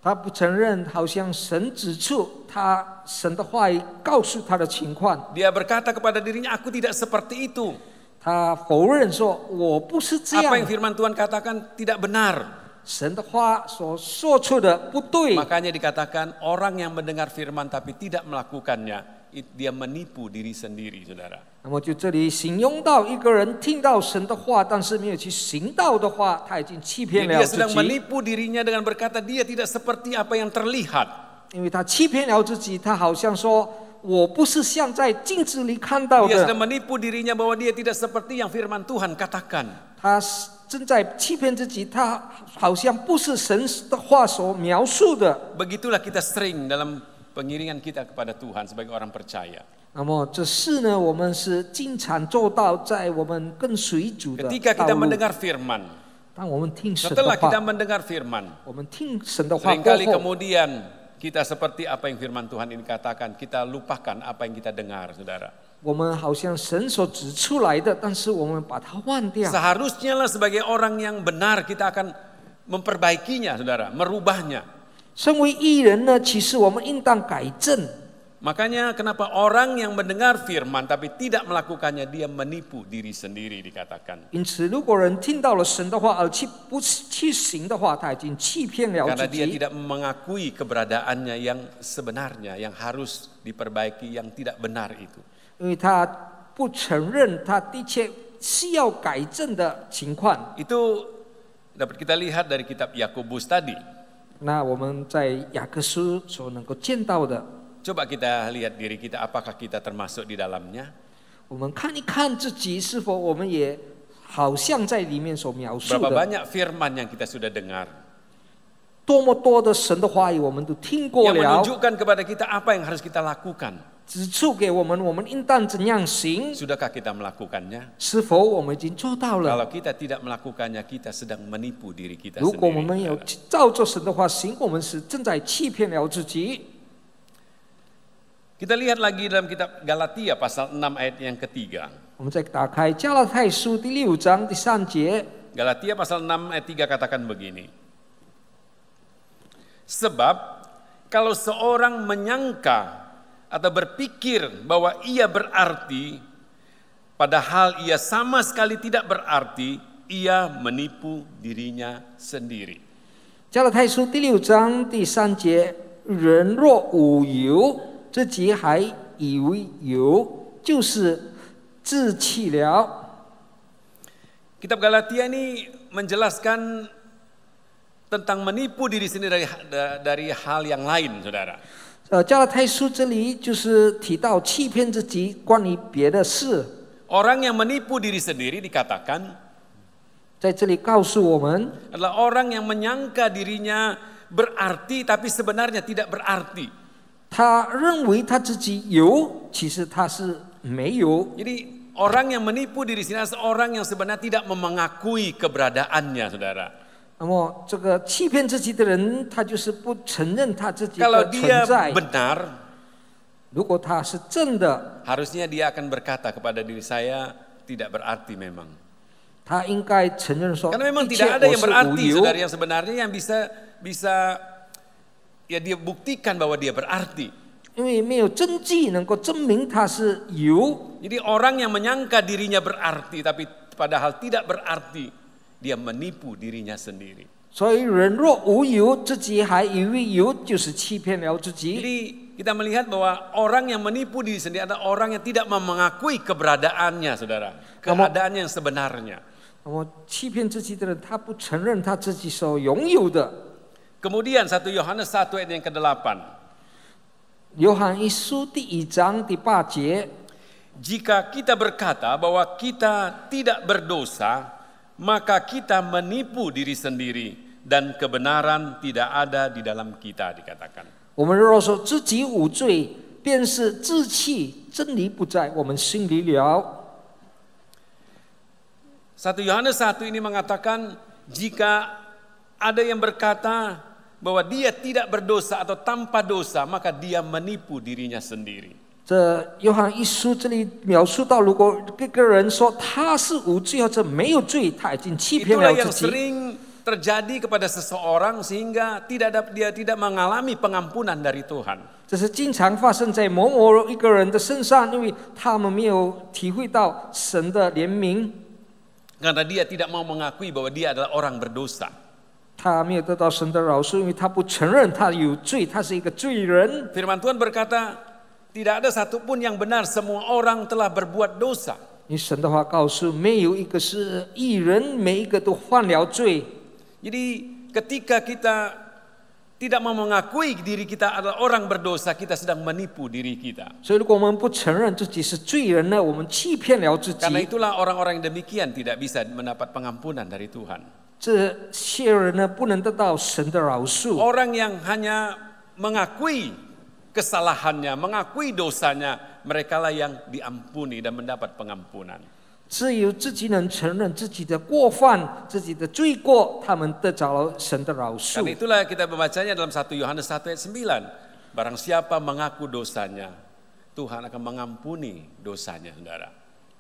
[SPEAKER 5] 他不承认，好像神指出他神的话语告诉他的情况。
[SPEAKER 4] Dia berkata kepada dirinya, aku tidak seperti itu.
[SPEAKER 5] 他否认说：“我不是这
[SPEAKER 4] Apa
[SPEAKER 5] 样
[SPEAKER 4] yang。firman Tuhan katakan tidak benar. ”
[SPEAKER 5] 神的话所说出的不对，
[SPEAKER 4] Makanya dikatakan orang yang mendengar firman tapi tidak melakukannya, dia menipu diri sendiri, saudara.
[SPEAKER 5] 那么就这里形容到一个人听到神的话，但是没有去行道的话，他已经欺骗
[SPEAKER 4] Jadi
[SPEAKER 5] 了
[SPEAKER 4] dia
[SPEAKER 5] 自
[SPEAKER 4] sedang
[SPEAKER 5] 己。
[SPEAKER 4] menipu dirinya dengan berkata dia tidak seperti apa yang terlihat.
[SPEAKER 5] 因为他欺骗了自己，他好像说我不是像在镜子里看到
[SPEAKER 4] Dia
[SPEAKER 5] 的，
[SPEAKER 4] sedang menipu dirinya bahwa dia tidak seperti yang firman Tuhan katakan.
[SPEAKER 5] 他正在欺骗自己，他好像不是神的话所描述的。
[SPEAKER 4] Begitulah kita sering dalam pengiringan kita kepada Tuhan sebagai orang percaya.
[SPEAKER 5] 那么这事呢，我们是经常做到，在我们跟随主的
[SPEAKER 4] Ketika
[SPEAKER 5] 道
[SPEAKER 4] kita
[SPEAKER 5] 路。
[SPEAKER 4] mendengar firman,
[SPEAKER 5] 当我们听神的
[SPEAKER 4] setelah kita
[SPEAKER 5] 话，
[SPEAKER 4] mendengar firman,
[SPEAKER 5] 我们听神的话过
[SPEAKER 4] seringkali
[SPEAKER 5] 后，
[SPEAKER 4] kemudian kita seperti apa yang firman Tuhan ini katakan, kita lupakan apa yang kita dengar, saudara.
[SPEAKER 5] 我们好像神所指出来的，但是我们把它忘掉。
[SPEAKER 4] Seharusnya lah sebagai orang yang benar kita akan memperbaikinya, saudara, merubahnya.
[SPEAKER 5] 身为义人呢，其实我们应当改正。
[SPEAKER 4] Makanya kenapa orang yang mendengar firman tapi tidak melakukannya, dia menipu diri sendiri dikatakan.
[SPEAKER 5] 因此，如果人听到了神的话而不去行的话，他已经欺骗了
[SPEAKER 4] Karena
[SPEAKER 5] 自
[SPEAKER 4] dia
[SPEAKER 5] 己。
[SPEAKER 4] tidak mengakui keberadaannya yang sebenarnya, yang harus diperbaiki, yang tidak benar itu.
[SPEAKER 5] 因为他不承认他的确需要改正的情况。
[SPEAKER 4] Itu dapat kita lihat dari kitab Yakobus tadi.
[SPEAKER 5] 那我们在雅各书所能够见到的，
[SPEAKER 4] Coba kita lihat diri kita, apakah kita termasuk di dalamnya?
[SPEAKER 5] 我们看一看自己是否我们也好像在里面所描述
[SPEAKER 4] Berapa
[SPEAKER 5] 的。
[SPEAKER 4] banyak firman yang kita sudah dengar,
[SPEAKER 5] 多么多的神的话语，我们都听过
[SPEAKER 4] yang
[SPEAKER 5] 了，
[SPEAKER 4] menunjukkan kepada kita apa yang harus kita lakukan.
[SPEAKER 5] 指出给我们应当怎样行。
[SPEAKER 4] Sudahkah kita melakukannya?
[SPEAKER 5] 是否我们已经做到了？
[SPEAKER 4] Kalau kita tidak melakukannya, kita sedang menipu diri kita
[SPEAKER 5] 如果我们
[SPEAKER 4] sendiri.
[SPEAKER 5] 有照着神的话行，我们是正在欺骗了自己。
[SPEAKER 4] Kita lihat lagi dalam kitab Galatia pasal 6 ayat yang ketiga.
[SPEAKER 5] 我们再打开加拉太书第6章第3节，
[SPEAKER 4] Galatia pasal 6 ayat 3 katakan begini. Sebab kalau seorang menyangka atau berpikir bahwa ia berarti, padahal ia sama sekali tidak berarti, ia menipu dirinya sendiri.
[SPEAKER 5] 加拉太书第6章第3节，人若无有，自己还以为有，就是自欺了。
[SPEAKER 4] Kitab Galatia ini menjelaskan tentang menipu diri sendiri dari hal yang lain, saudara.
[SPEAKER 5] 加拉太书这里就是提到欺骗自己关于别的事，
[SPEAKER 4] Orang yang menipu diri sendiri dikatakan
[SPEAKER 5] 在这里告诉我们，
[SPEAKER 4] adalah orang yang menyangka dirinya berarti tapi sebenarnya tidak berarti.
[SPEAKER 5] 他认为他自己有，其实他是没有。
[SPEAKER 4] Jadi orang yang menipu diri sendiri adalah orang yang sebenarnya tidak mengakui keberadaannya, saudara.
[SPEAKER 5] 那么这个欺骗自己的人，他就是不承认他自己
[SPEAKER 4] Kalau
[SPEAKER 5] 的
[SPEAKER 4] dia
[SPEAKER 5] 存在。
[SPEAKER 4] benar,
[SPEAKER 5] 如果他是正的，
[SPEAKER 4] harusnya dia akan berkata kepada diri saya tidak berarti memang.
[SPEAKER 5] 他应该承认说，
[SPEAKER 4] Karena memang
[SPEAKER 5] 一切
[SPEAKER 4] tidak ada
[SPEAKER 5] 我
[SPEAKER 4] yang
[SPEAKER 5] 是无
[SPEAKER 4] berarti,
[SPEAKER 5] 有。
[SPEAKER 4] saudara, yang sebenarnya yang bisa ya dia buktikan bahwa dia berarti.
[SPEAKER 5] 因为没有证据能够证明他是有。
[SPEAKER 4] Jadi orang yang menyangka dirinya berarti tapi padahal tidak berarti, dia menipu dirinya sendiri.
[SPEAKER 5] 所以人若无有，自己还以为有，就是欺骗了自己。
[SPEAKER 4] Jadi kita melihat bahwa orang yang menipu diri sendiri adalah orang yang tidak mengakui keberadaannya, saudara. Keadaannya yang sebenarnya.
[SPEAKER 5] 那么欺骗自己的人，他不承认他自己所拥有的。
[SPEAKER 4] Kemudian 1 Yohanes 1 ayat yang ke-8.
[SPEAKER 5] 约翰一书第1章第8节，
[SPEAKER 4] Jika kita berkata bahwa kita tidak berdosa, maka kita menipu diri sendiri dan kebenaran tidak ada di dalam kita, dikatakan.
[SPEAKER 5] 我们若说自己无罪，便是自欺，真理不在我们心里了。
[SPEAKER 4] 1 Yohanes 1 ini mengatakan jika ada yang berkata bahwa dia tidak berdosa atau tanpa dosa, maka dia menipu dirinya sendiri.
[SPEAKER 5] 这约翰一书这里描述到，如果一个人说他是无罪或者没有罪，他已经欺骗
[SPEAKER 4] Itulah
[SPEAKER 5] 了
[SPEAKER 4] yang
[SPEAKER 5] 自己。
[SPEAKER 4] sering terjadi kepada seseorang sehingga dia tidak mengalami pengampunan dari Tuhan.
[SPEAKER 5] 这是经常发生在某一个人的身上，因为他们没有体会到神的怜悯，
[SPEAKER 4] Karena dia tidak mau mengakui bahwa dia adalah orang berdosa.
[SPEAKER 5] 他没有得到神的饶恕，因为他不承认他有罪，他是一个罪人。
[SPEAKER 4] Firman Tuhan berkata, tidak ada satupun yang benar, semua orang telah berbuat dosa.
[SPEAKER 5] 因为神的话告诉，没有一个是义人，每一个都犯了罪。
[SPEAKER 4] Jadi ketika kita tidak mau mengakui diri kita adalah orang berdosa, kita sedang menipu diri kita.
[SPEAKER 5] 所以，如果我们不承认自己是罪人呢，我们欺骗了自己。
[SPEAKER 4] Karena itulah orang-orang yang demikian tidak bisa mendapat pengampunan dari Tuhan.
[SPEAKER 5] 这些人呢，不能得到神的饶恕。
[SPEAKER 4] Orang yang hanya mengakui kesalahannya, mengakui dosanya, merekalah yang diampuni dan mendapat pengampunan.
[SPEAKER 5] 只有自己能承认自己的过犯、自己的罪过，他们得着了神的饶恕。
[SPEAKER 4] Karena itulah kita membacanya dalam 1 Yohanes 1 ayat 9. Barang siapa mengaku dosanya, Tuhan akan mengampuni dosanya, saudara.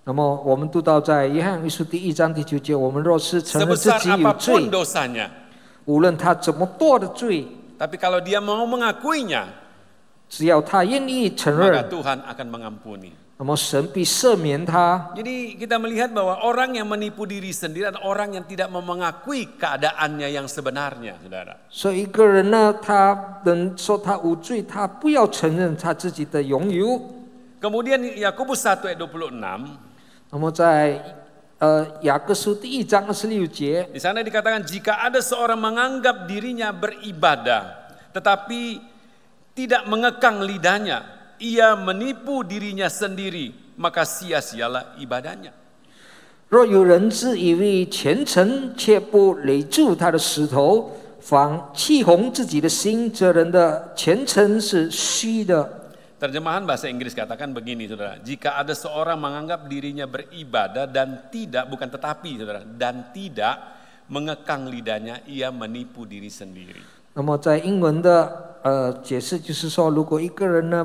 [SPEAKER 5] 那么我们读到在约翰一书第1章第9节，我们若是承认自
[SPEAKER 4] Sebesar
[SPEAKER 5] 己有罪
[SPEAKER 4] apapun，dosanya,
[SPEAKER 5] 无论他怎么多的罪，
[SPEAKER 4] tapi kalau dia mau mengakuinya,
[SPEAKER 5] 只要他愿意承
[SPEAKER 4] maka
[SPEAKER 5] 认，
[SPEAKER 4] Tuhan akan mengampuni.
[SPEAKER 5] 那么神必赦免他。
[SPEAKER 4] Jadi kita melihat bahwa orang yang menipu diri sendiri adalah orang yang tidak mau mengakui keadaannya yang sebenarnya, saudara.
[SPEAKER 5] 所以一个人呢，他能说他无罪，他不要承认他自己的拥有。
[SPEAKER 4] Kemudian Yakobus 1 ayat 26,
[SPEAKER 5] 那么在雅各书第1章26节，
[SPEAKER 4] di sana dikatakan jika ada seorang menganggap dirinya beribadah, tetapi tidak mengekang lidahnya, ia menipu dirinya sendiri, maka sia-sialah ibadahnya.
[SPEAKER 5] 若有人自以为虔诚，却不勒住他的石头，反气红自己的心，这人的虔诚是虚的。
[SPEAKER 4] Terjemahan bahasa Inggris katakan begini, saudara. Jika ada seorang menganggap dirinya beribadah dan tidak, bukan tetapi, saudara, dan tidak mengekang lidahnya, ia menipu diri sendiri.
[SPEAKER 5] 那么在英文的解释就是说，如果一个人呢，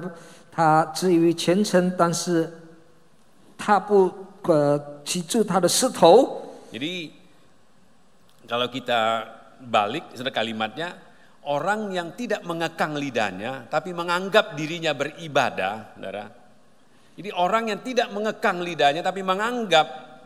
[SPEAKER 5] 他自以为虔诚，但是他不记住他的石头。
[SPEAKER 4] Jadi kalau kita balik, saudara, kalimatnya, orang yang tidak mengekang lidahnya, tapi menganggap dirinya beribadah, saudara. Jadi orang yang tidak mengekang lidahnya, tapi menganggap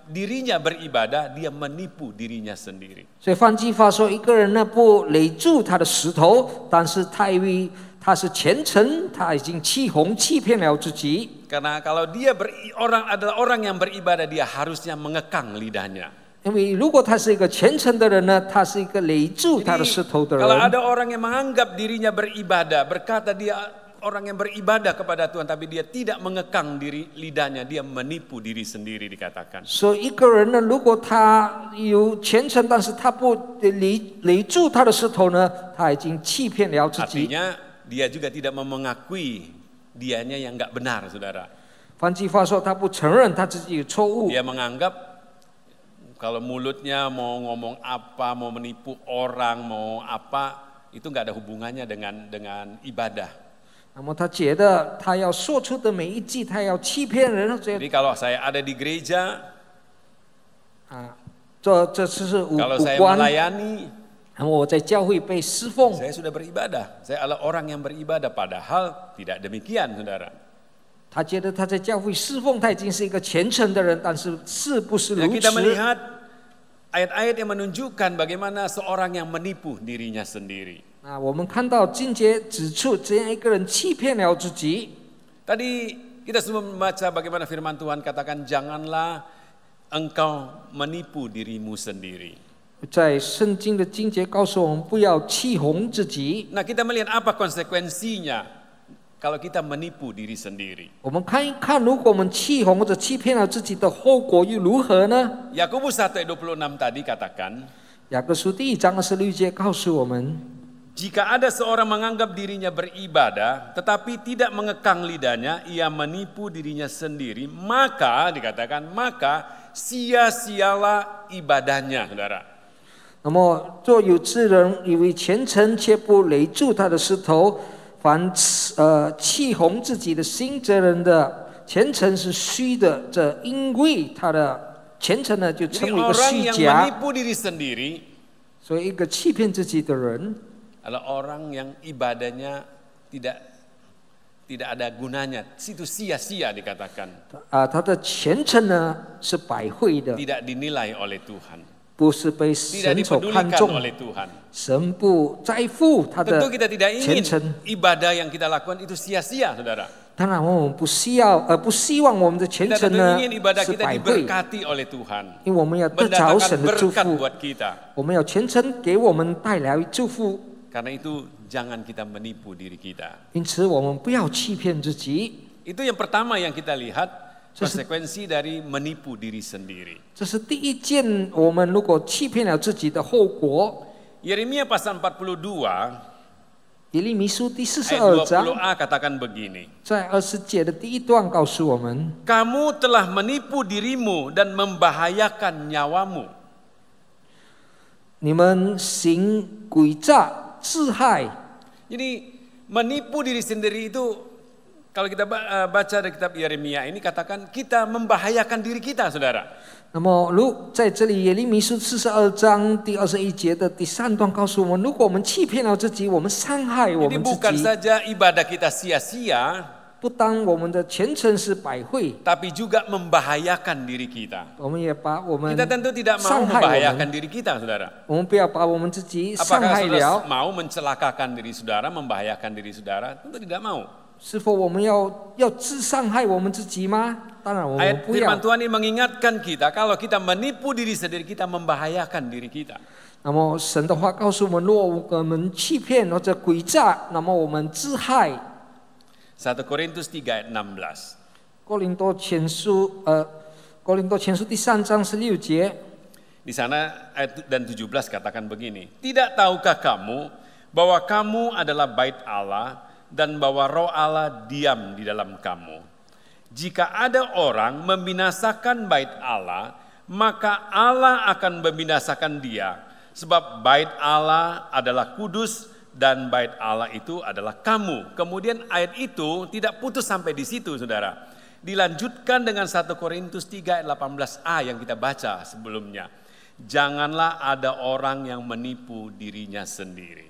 [SPEAKER 4] dirinya beribadah, dia menipu dirinya sendiri.
[SPEAKER 5] 所以换句话说，一个人呢不勒住他的石头，但是他以为他是虔诚，他已经欺哄欺骗了自己。
[SPEAKER 4] Karena kalau dia adalah orang yang beribadah, dia harusnya mengekang lidahnya.
[SPEAKER 5] 因为如果他是一个虔诚的人呢，他是一个勒住他的石头的
[SPEAKER 4] Kalau
[SPEAKER 5] 人。
[SPEAKER 4] ada orang yang menganggap dirinya beribadah, berkata dia orang yang beribadah kepada Tuhan, tapi dia tidak mengekang lidahnya, dia menipu diri sendiri, dikatakan.
[SPEAKER 5] 所以一个人呢，如果他有虔诚，但是他不勒住他的石头呢，他已经欺骗了自己。
[SPEAKER 4] Artinya dia juga tidak mau mengakui dianya yang enggak benar, saudara.
[SPEAKER 5] 换句话说，他不承认他自己有错误。
[SPEAKER 4] Dia menganggap kalau mulutnya mau ngomong apa, mau menipu orang, mau apa, itu enggak ada hubungannya dengan ibadah.
[SPEAKER 5] 那么他觉得他要说出的每一句，他要欺骗人，
[SPEAKER 4] Jadi kalau saya ada di gereja,
[SPEAKER 5] 这是无
[SPEAKER 4] kalau saya
[SPEAKER 5] 关。
[SPEAKER 4] melayani,
[SPEAKER 5] 那么我在教会被侍奉，
[SPEAKER 4] saya sudah beribadah. Saya adalah orang yang beribadah, padahal tidak demikian, saudara.
[SPEAKER 5] 他觉得他在教会侍奉，他已经是一个虔诚的人，但是是不是如
[SPEAKER 4] Kita
[SPEAKER 5] 此？
[SPEAKER 4] melihat ayat-ayat yang menunjukkan bagaimana seorang yang menipu dirinya sendiri.
[SPEAKER 5] 我们看到经节指出，这样一个人欺骗了自己。
[SPEAKER 4] Tadi kita semua membaca bagaimana firman Tuhan katakan, janganlah engkau menipu dirimu sendiri.
[SPEAKER 5] 在圣经的经节告诉我们，不要欺哄自己。
[SPEAKER 4] Nah, kita melihat apa konsekuensinya kalau kita menipu diri sendiri.
[SPEAKER 5] 我们看一看，如果我们欺哄或者欺骗了自己的后果又如何呢？
[SPEAKER 4] Yakobus 1 ayat 26 tadi katakan,
[SPEAKER 5] 雅各书第1章26节告诉我们，
[SPEAKER 4] jika ada seorang menganggap dirinya beribadah, tetapi tidak mengekang lidahnya, ia menipu dirinya sendiri, maka dikatakan, maka sia-sialah ibadahnya, saudara.
[SPEAKER 5] 那么若有之人以为虔诚，却不勒住他的石头，凡欺哄自己的心，这人的虔诚是虚的。这因为他的虔诚呢，就
[SPEAKER 4] Jadi
[SPEAKER 5] 成为一个
[SPEAKER 4] orang
[SPEAKER 5] 虚
[SPEAKER 4] yang
[SPEAKER 5] 假。
[SPEAKER 4] menipu diri sendiri
[SPEAKER 5] 所以一个欺骗自己的人，
[SPEAKER 4] adalah orang yang ibadahnya tidak ada gunanya, itu sia-sia dikatakan,
[SPEAKER 5] 他的虔诚呢是百惠的，
[SPEAKER 4] tidak dinilai oleh Tuhan,
[SPEAKER 5] 不是被
[SPEAKER 4] tidak
[SPEAKER 5] 神所看
[SPEAKER 4] dipedulikan
[SPEAKER 5] 重，
[SPEAKER 4] oleh Tuhan.
[SPEAKER 5] 神不在乎他的
[SPEAKER 4] Tentu kita tidak
[SPEAKER 5] 虔
[SPEAKER 4] ingin
[SPEAKER 5] 诚。
[SPEAKER 4] ibadah yang kita lakukan itu sia-sia, saudara.
[SPEAKER 5] 当然，我们不希望我们的虔
[SPEAKER 4] Kita
[SPEAKER 5] 诚
[SPEAKER 4] tentu
[SPEAKER 5] 呢
[SPEAKER 4] ingin ibadah
[SPEAKER 5] 是
[SPEAKER 4] kita
[SPEAKER 5] 百倍，
[SPEAKER 4] diberkati oleh Tuhan.
[SPEAKER 5] 因为我们要得着神
[SPEAKER 4] Mendatangkan
[SPEAKER 5] 的祝
[SPEAKER 4] berkat
[SPEAKER 5] 福，
[SPEAKER 4] buat kita.
[SPEAKER 5] 我们要虔诚给我们带来祝福。
[SPEAKER 4] Karena itu jangan kita menipu diri kita.
[SPEAKER 5] 因此，我们不要欺骗自己。
[SPEAKER 4] Itu yang pertama yang kita lihat, konsekuensi dari menipu diri sendiri.
[SPEAKER 5] 这是第一件，我们如果欺骗了自己的后果。
[SPEAKER 4] Yeremia pasal 42
[SPEAKER 5] 耶利米书第
[SPEAKER 4] ayat
[SPEAKER 5] 42章
[SPEAKER 4] 20a katakan begini.
[SPEAKER 5] 在20节的第一段告诉我们：
[SPEAKER 4] Kamu telah menipu dirimu dan membahayakan nyawamu.
[SPEAKER 5] 你们行诡诈、自害。
[SPEAKER 4] Jadi menipu diri sendiri itu kalau kita baca dari kitab Yeremia ini katakan kita membahayakan diri kita, saudara.
[SPEAKER 5] 那么，在这里耶利米书42章第21节的第3段告诉我们：如果我们欺骗了自己，我们伤害我
[SPEAKER 4] Jadi
[SPEAKER 5] 们自
[SPEAKER 4] bukan
[SPEAKER 5] 己，
[SPEAKER 4] saja ibadah kita sia-sia,
[SPEAKER 5] 不当我们的虔诚是百会，
[SPEAKER 4] tapi juga membahayakan diri kita.
[SPEAKER 5] 我们也把我们
[SPEAKER 4] Kita tentu tidak mau
[SPEAKER 5] 伤害我
[SPEAKER 4] membahayakan
[SPEAKER 5] 们，
[SPEAKER 4] diri kita, saudara.
[SPEAKER 5] 我们不要把我们自己伤
[SPEAKER 4] Apakah
[SPEAKER 5] 害
[SPEAKER 4] saudara
[SPEAKER 5] 了。
[SPEAKER 4] mau mencelakakan diri saudara, membahayakan diri saudara? Tentu tidak mau.
[SPEAKER 5] 是否我们要自伤害我们自己吗？当然我们
[SPEAKER 4] Ayat
[SPEAKER 5] 不要
[SPEAKER 4] firman。Tuhan ini mengingatkan kita kalau kita menipu diri sendiri, kita membahayakan diri kita.
[SPEAKER 5] 那么神的话告诉我们，如果我们欺骗或者诡诈，那么我们自害。
[SPEAKER 4] 1 Korintus 3 ayat 16.
[SPEAKER 5] 哥林多前书第3章16节，
[SPEAKER 4] Di sana ayat dan 17 katakan begini. Tidak tahukah kamu bahwa kamu adalah bait Allah dan bahwa roh Allah diam di dalam kamu. Jika ada orang membinasakan bait Allah, maka Allah akan membinasakan dia. Sebab bait Allah adalah kudus dan bait Allah itu adalah kamu. Kemudian ayat itu tidak putus sampai di situ, saudara. Dilanjutkan dengan 1 Korintus 3 ayat 18a yang kita baca sebelumnya. Janganlah ada orang yang menipu dirinya sendiri.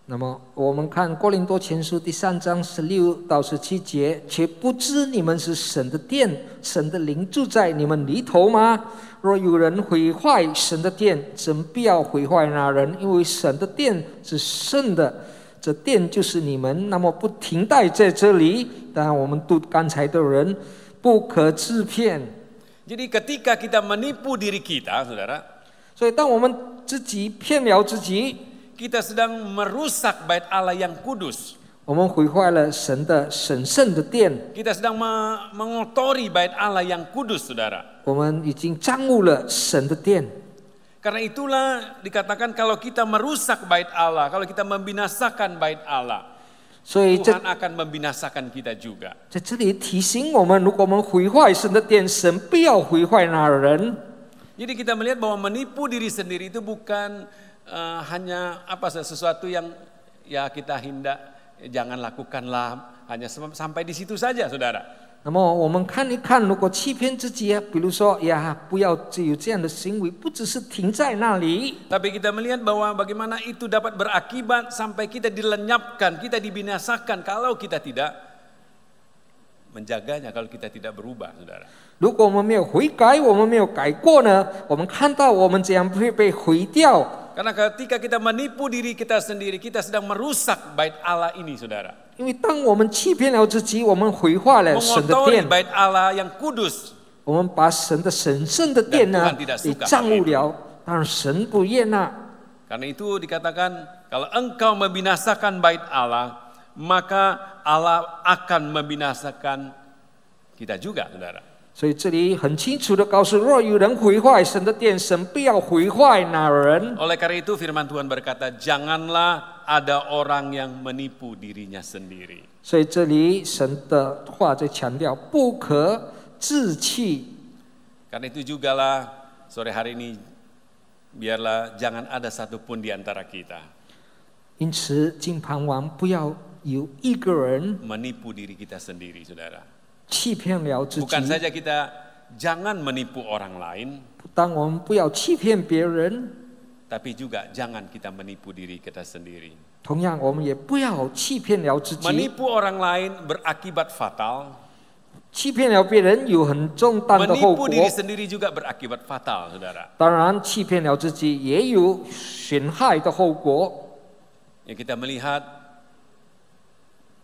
[SPEAKER 5] 那么我们看哥林多前书第3章16到17节，且不知你们是神的殿，神的灵住在你们里头吗？若有人毁坏神的殿，真必要毁坏那人，因为神的殿是圣的，这殿就是你们。那么不停待在这里，当然我们读刚才的人不可自骗。
[SPEAKER 4] Jadi ketika kita menipu diri kita, saudara,
[SPEAKER 5] 所以当我们自己骗了自己，
[SPEAKER 4] kita sedang merusak bait Allah yang kudus.
[SPEAKER 5] 我们毁坏了神的神圣的殿，
[SPEAKER 4] Kita sedang mengotori bait Allah yang kudus, saudara.
[SPEAKER 5] 我们已经玷污了神的殿。
[SPEAKER 4] Karena itulah dikatakan kalau kita merusak bait Allah, kalau kita membinasakan bait Allah,
[SPEAKER 5] 所以
[SPEAKER 4] Tuhan akan membinasakan kita juga.
[SPEAKER 5] 在这里提醒我们，如果我们毁坏神的殿，神不要毁坏那人。
[SPEAKER 4] Jadi kita melihat bahwa menipu diri sendiri itu bukan hanya sesuatu yang ya kita jangan lakukanlah, hanya sampai di situ saja, saudara.
[SPEAKER 5] 那么我们看一看，如果欺骗自己，比如说不要有这样的行为，不只是停在那里。
[SPEAKER 4] Tapi kita melihat bahwa bagaimana itu dapat berakibat sampai kita dilenyapkan, kita dibinasakan kalau kita tidak menjaganya, kalau kita tidak berubah, saudara.
[SPEAKER 5] 如果我们没有悔改，我们没有改过呢，我们看到我们这样会被毁掉。
[SPEAKER 4] Karena ketika kita menipu diri kita sendiri, kita sedang merusak bait Allah ini, saudara.
[SPEAKER 5] 因为当我们欺骗了自己，我们毁坏了神的
[SPEAKER 4] Mengotori
[SPEAKER 5] 殿，
[SPEAKER 4] bait Allah yang kudus.
[SPEAKER 5] 我们把神的神圣的殿呢
[SPEAKER 4] Dan Tuhan tidak
[SPEAKER 5] 也
[SPEAKER 4] suka
[SPEAKER 5] 玷
[SPEAKER 4] hal
[SPEAKER 5] 污了，当然神不悦纳。
[SPEAKER 4] Karena itu dikatakan kalau engkau membinasakan bait Allah, maka Allah akan membinasakan kita juga, saudara.
[SPEAKER 5] 所以这里很清楚的告诉，若有人毁坏神的殿，神不要毁坏那人。
[SPEAKER 4] Oleh karena itu firman Tuhan berkata, janganlah ada orang yang menipu dirinya sendiri.
[SPEAKER 5] 所以这里神的话在强调，不可自欺。
[SPEAKER 4] Karena itu jugalah sore hari ini, biarlah jangan ada satupun di antara kita
[SPEAKER 5] 因此，经盼望不要有一个人
[SPEAKER 4] menipu diri kita sendiri, saudara.
[SPEAKER 5] 欺骗了自己。
[SPEAKER 4] Bukan saja kita jangan menipu orang lain,
[SPEAKER 5] 当我们不要欺骗别人，
[SPEAKER 4] tapi juga jangan kita menipu diri kita sendiri.
[SPEAKER 5] 同样我们也不要欺骗了自己。
[SPEAKER 4] Menipu orang lain berakibat fatal.
[SPEAKER 5] 欺骗了别人有很重大的后
[SPEAKER 4] Menipu
[SPEAKER 5] 果。
[SPEAKER 4] diri sendiri juga berakibat fatal, saudara.
[SPEAKER 5] 当然，欺骗了自己也有损害的后果。
[SPEAKER 4] Yang kita melihat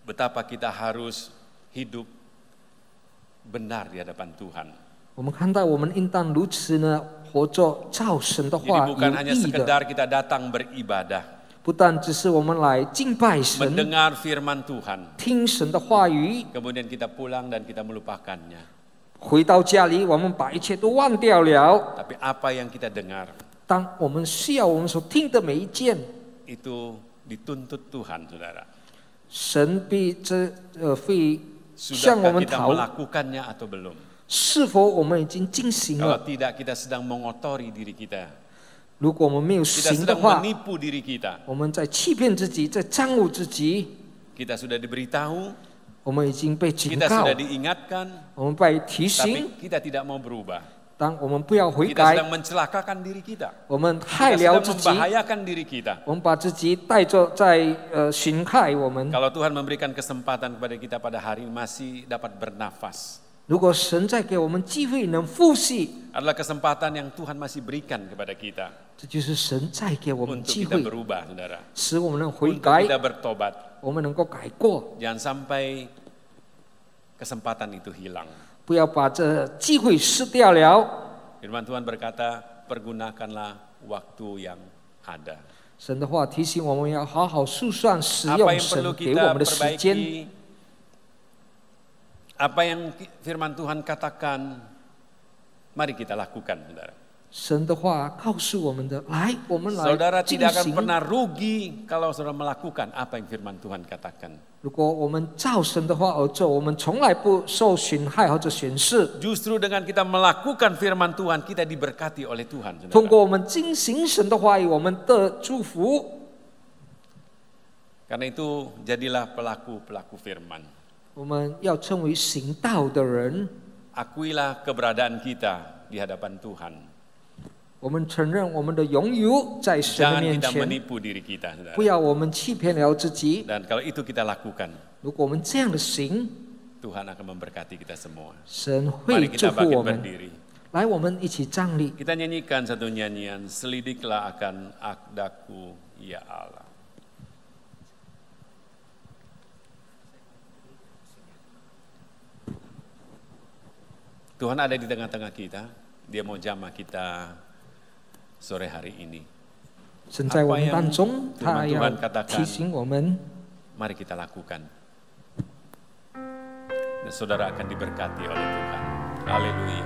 [SPEAKER 4] betapa kita harus hidup benar di hadapan Tuhan.
[SPEAKER 5] 我们看到我们应当如此呢，活着照神的
[SPEAKER 4] Jadi
[SPEAKER 5] 话有
[SPEAKER 4] bukan hanya
[SPEAKER 5] 益的，
[SPEAKER 4] sekedar kita datang beribadah,
[SPEAKER 5] 不但只是我们来敬拜神，
[SPEAKER 4] mendengar firman Tuhan,
[SPEAKER 5] 听神的话语，
[SPEAKER 4] kemudian kita pulang dan kita melupakannya.
[SPEAKER 5] 回到家里我们把一切都忘掉了。
[SPEAKER 4] Tapi apa yang kita dengar
[SPEAKER 5] 当我们需要我们所听的每一件，
[SPEAKER 4] itu dituntut Tuhan, saudara.
[SPEAKER 5] 神必会向我
[SPEAKER 4] Sudahkah
[SPEAKER 5] 们
[SPEAKER 4] kita
[SPEAKER 5] 讨，
[SPEAKER 4] melakukannya atau belum?
[SPEAKER 5] 是否我们已经进行
[SPEAKER 4] Kalau
[SPEAKER 5] 了？
[SPEAKER 4] tidak, kita sedang mengotori diri kita.
[SPEAKER 5] 如果我们没有
[SPEAKER 4] Kita
[SPEAKER 5] 行的
[SPEAKER 4] sedang
[SPEAKER 5] 话，
[SPEAKER 4] menipu diri kita.
[SPEAKER 5] 我们在欺骗自己，在玷污自己。
[SPEAKER 4] Kita sudah diberitahu,
[SPEAKER 5] 我们已经被警
[SPEAKER 4] kita
[SPEAKER 5] 告
[SPEAKER 4] sudah，diingatkan,
[SPEAKER 5] 我们被提醒，
[SPEAKER 4] tapi kita tidak mau berubah.
[SPEAKER 5] 当我们不要悔
[SPEAKER 4] Kita
[SPEAKER 5] 改，
[SPEAKER 4] sedang mencelakakan diri kita.
[SPEAKER 5] 我们害
[SPEAKER 4] Kita
[SPEAKER 5] 了
[SPEAKER 4] sedang
[SPEAKER 5] 自己，
[SPEAKER 4] membahayakan diri kita.
[SPEAKER 5] 我们把自己带着在侵害我们。
[SPEAKER 4] Kalau Tuhan memberikan kesempatan kepada kita pada hari ini masih dapat bernafas,
[SPEAKER 5] 如果神再给我们机会能复习，
[SPEAKER 4] adalah kesempatan yang Tuhan masih berikan kepada kita
[SPEAKER 5] 这就是神再给我们
[SPEAKER 4] untuk
[SPEAKER 5] 机
[SPEAKER 4] kita
[SPEAKER 5] 会，
[SPEAKER 4] berubah, saudara.
[SPEAKER 5] 使我们能悔
[SPEAKER 4] Untuk
[SPEAKER 5] 改，
[SPEAKER 4] kita bertobat.
[SPEAKER 5] 我们能够改过，
[SPEAKER 4] Jangan sampai kesempatan itu hilang.
[SPEAKER 5] 不要把这机会失掉了。
[SPEAKER 4] Firman Tuhan berkata, pergunakanlah waktu yang ada.
[SPEAKER 5] 神的话提醒我们要好好数算使
[SPEAKER 4] Apa
[SPEAKER 5] 用
[SPEAKER 4] yang
[SPEAKER 5] 神
[SPEAKER 4] perlu
[SPEAKER 5] 给我
[SPEAKER 4] kita
[SPEAKER 5] 们的时间。
[SPEAKER 4] perbaiki, apa yang firman Tuhan katakan, mari kita lakukan, saudara.
[SPEAKER 5] 神的话告诉我们的，来，我们来
[SPEAKER 4] Saudara
[SPEAKER 5] 进
[SPEAKER 4] tidak akan
[SPEAKER 5] 行。
[SPEAKER 4] pernah rugi kalau saudara melakukan apa yang firman Tuhan katakan.
[SPEAKER 5] 如果我们照神的话而做，我们从来不受损害或者损失。
[SPEAKER 4] Justru dengan kita melakukan firman Tuhan, kita diberkati oleh Tuhan,
[SPEAKER 5] 通
[SPEAKER 4] saudara.
[SPEAKER 5] 过我们遵行神的话语，我们的祝福。
[SPEAKER 4] Karena itu jadilah pelaku-pelaku firman.
[SPEAKER 5] 我们要成为行道的人。
[SPEAKER 4] Akuilah keberadaan kita di hadapan Tuhan.
[SPEAKER 5] 我们承认我们的拥有在神的
[SPEAKER 4] Jangan
[SPEAKER 5] 面
[SPEAKER 4] kita
[SPEAKER 5] 前，
[SPEAKER 4] menipu diri kita,
[SPEAKER 5] 不
[SPEAKER 4] saudara.
[SPEAKER 5] 要我们欺骗了自己。
[SPEAKER 4] Dan kalau itu kita lakukan,
[SPEAKER 5] 如果我们这样的行，
[SPEAKER 4] Tuhan akan memberkati kita semua.
[SPEAKER 5] 神会
[SPEAKER 4] Mari
[SPEAKER 5] 祝
[SPEAKER 4] kita
[SPEAKER 5] 福
[SPEAKER 4] bangkit
[SPEAKER 5] 我们。
[SPEAKER 4] berdiri.
[SPEAKER 5] 来，我们一起站立。
[SPEAKER 4] Kita nyanyikan satu nyanyian, selidiklah akan akdaku, ya Allah. Tuhan ada di tengah-tengah kita, Dia mau jamah kita sore hari ini.
[SPEAKER 5] 神在我们当中，他要
[SPEAKER 4] Tuhan katakan
[SPEAKER 5] 提醒我们，
[SPEAKER 4] Mari kita lakukan. Dan saudara akan diberkati oleh Tuhan. Haleluya.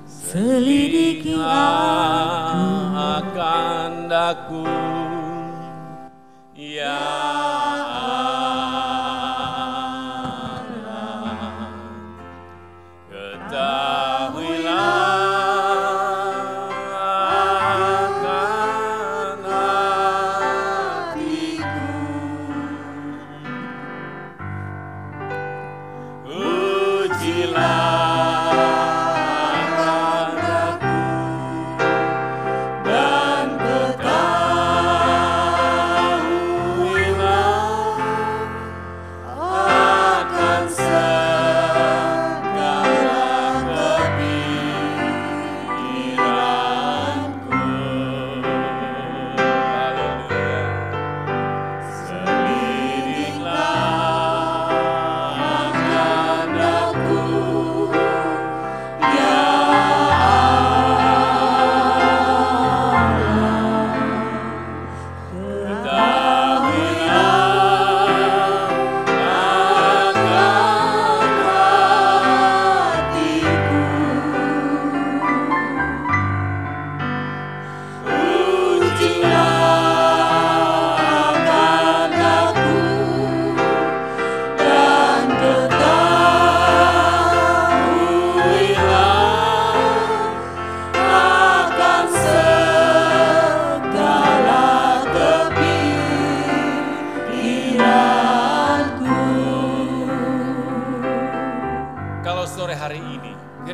[SPEAKER 2] Selidiki
[SPEAKER 4] Akan daku, ya Allah. Ketahuilah akan hatiku, ujilah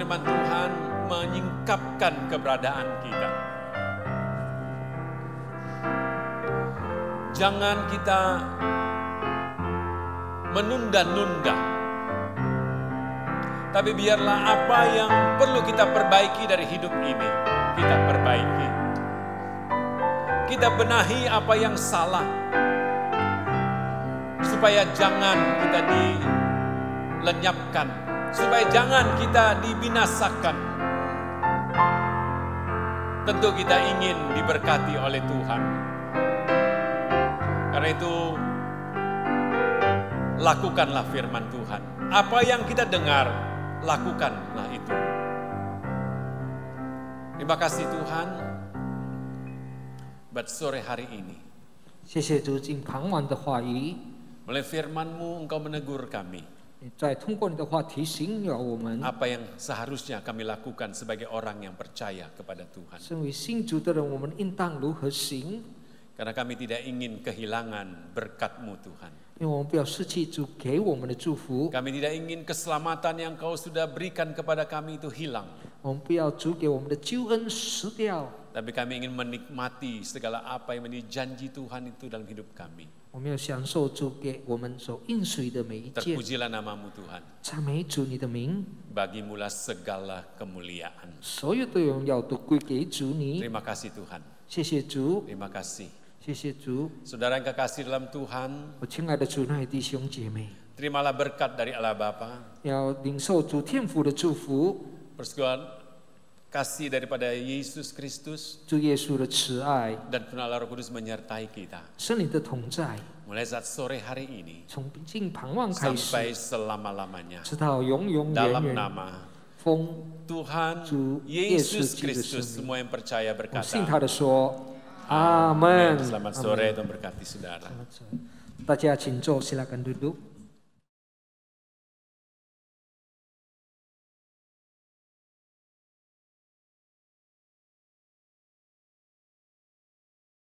[SPEAKER 4] firman Tuhan menyingkapkan keberadaan kita. Jangan kita menunda-nunda. Tapi biarlah apa yang perlu kita perbaiki dari hidup ini, kita perbaiki. Kita benahi apa yang salah. Supaya jangan kita dilenyapkan. Supaya jangan kita dibinasakan. Tentu kita ingin diberkati oleh Tuhan. Karena itu, lakukanlah firman Tuhan. Apa yang kita dengar, lakukanlah itu. Terima kasih Tuhan, buat sore hari ini.
[SPEAKER 5] 谢谢主，今傍晚的话语，
[SPEAKER 4] Oleh firman-Mu Engkau menegur kami.
[SPEAKER 5] 再通过你的话提醒了我们，
[SPEAKER 4] Apa yang seharusnya kami lakukan sebagai orang yang percaya kepada Tuhan.
[SPEAKER 5] 身为信主的人，我们应当如何行？
[SPEAKER 4] Karena kami tidak ingin kehilangan berkat-Mu Tuhan.
[SPEAKER 5] 因为我们不要失去主给我们的祝福，
[SPEAKER 4] Kami tidak ingin keselamatan yang Kau sudah berikan kepada kami itu hilang.
[SPEAKER 5] 我们不要主给我们的救恩失掉，
[SPEAKER 4] Tapi kami ingin menikmati segala apa yang menjadi janji Tuhan itu dalam hidup kami.
[SPEAKER 5] 我们要享受主给我们所应许的每一件。
[SPEAKER 4] Terpujilah nama-Mu Tuhan.
[SPEAKER 5] 赞美主你的名，
[SPEAKER 4] Bagimulah segala kemuliaan.
[SPEAKER 5] 所有的荣耀都归给主你。
[SPEAKER 4] Terima kasih Tuhan.
[SPEAKER 5] 谢谢主，
[SPEAKER 4] Terima kasih.
[SPEAKER 5] 谢谢主，
[SPEAKER 4] Saudara yang kekasih dalam Tuhan,
[SPEAKER 5] 我亲爱的主内弟兄姐妹，
[SPEAKER 4] terimalah berkat dari Allah Bapa,
[SPEAKER 5] 要领受主天父的祝福，
[SPEAKER 4] persekutuan kasih daripada Yesus Kristus,
[SPEAKER 5] 主耶稣的慈爱，
[SPEAKER 4] dan penolong Roh Kudus menyertai kita.
[SPEAKER 5] 圣灵的同在，
[SPEAKER 4] Mulai saat sore hari ini
[SPEAKER 5] 从今盼望开始，
[SPEAKER 4] sampai selama-lamanya.
[SPEAKER 5] 直到永永远
[SPEAKER 4] Dalam
[SPEAKER 5] 远。
[SPEAKER 4] nama
[SPEAKER 5] 奉
[SPEAKER 4] Tuhan
[SPEAKER 5] 主
[SPEAKER 4] Yesus
[SPEAKER 5] Yesus
[SPEAKER 4] Kristus,
[SPEAKER 5] Kristus.
[SPEAKER 4] semua yang percaya
[SPEAKER 5] 我信他
[SPEAKER 4] berkata.
[SPEAKER 5] 的说，阿门。
[SPEAKER 4] Selamat sore, Tuhan berkati saudara.
[SPEAKER 5] 大家请坐，silakan duduk。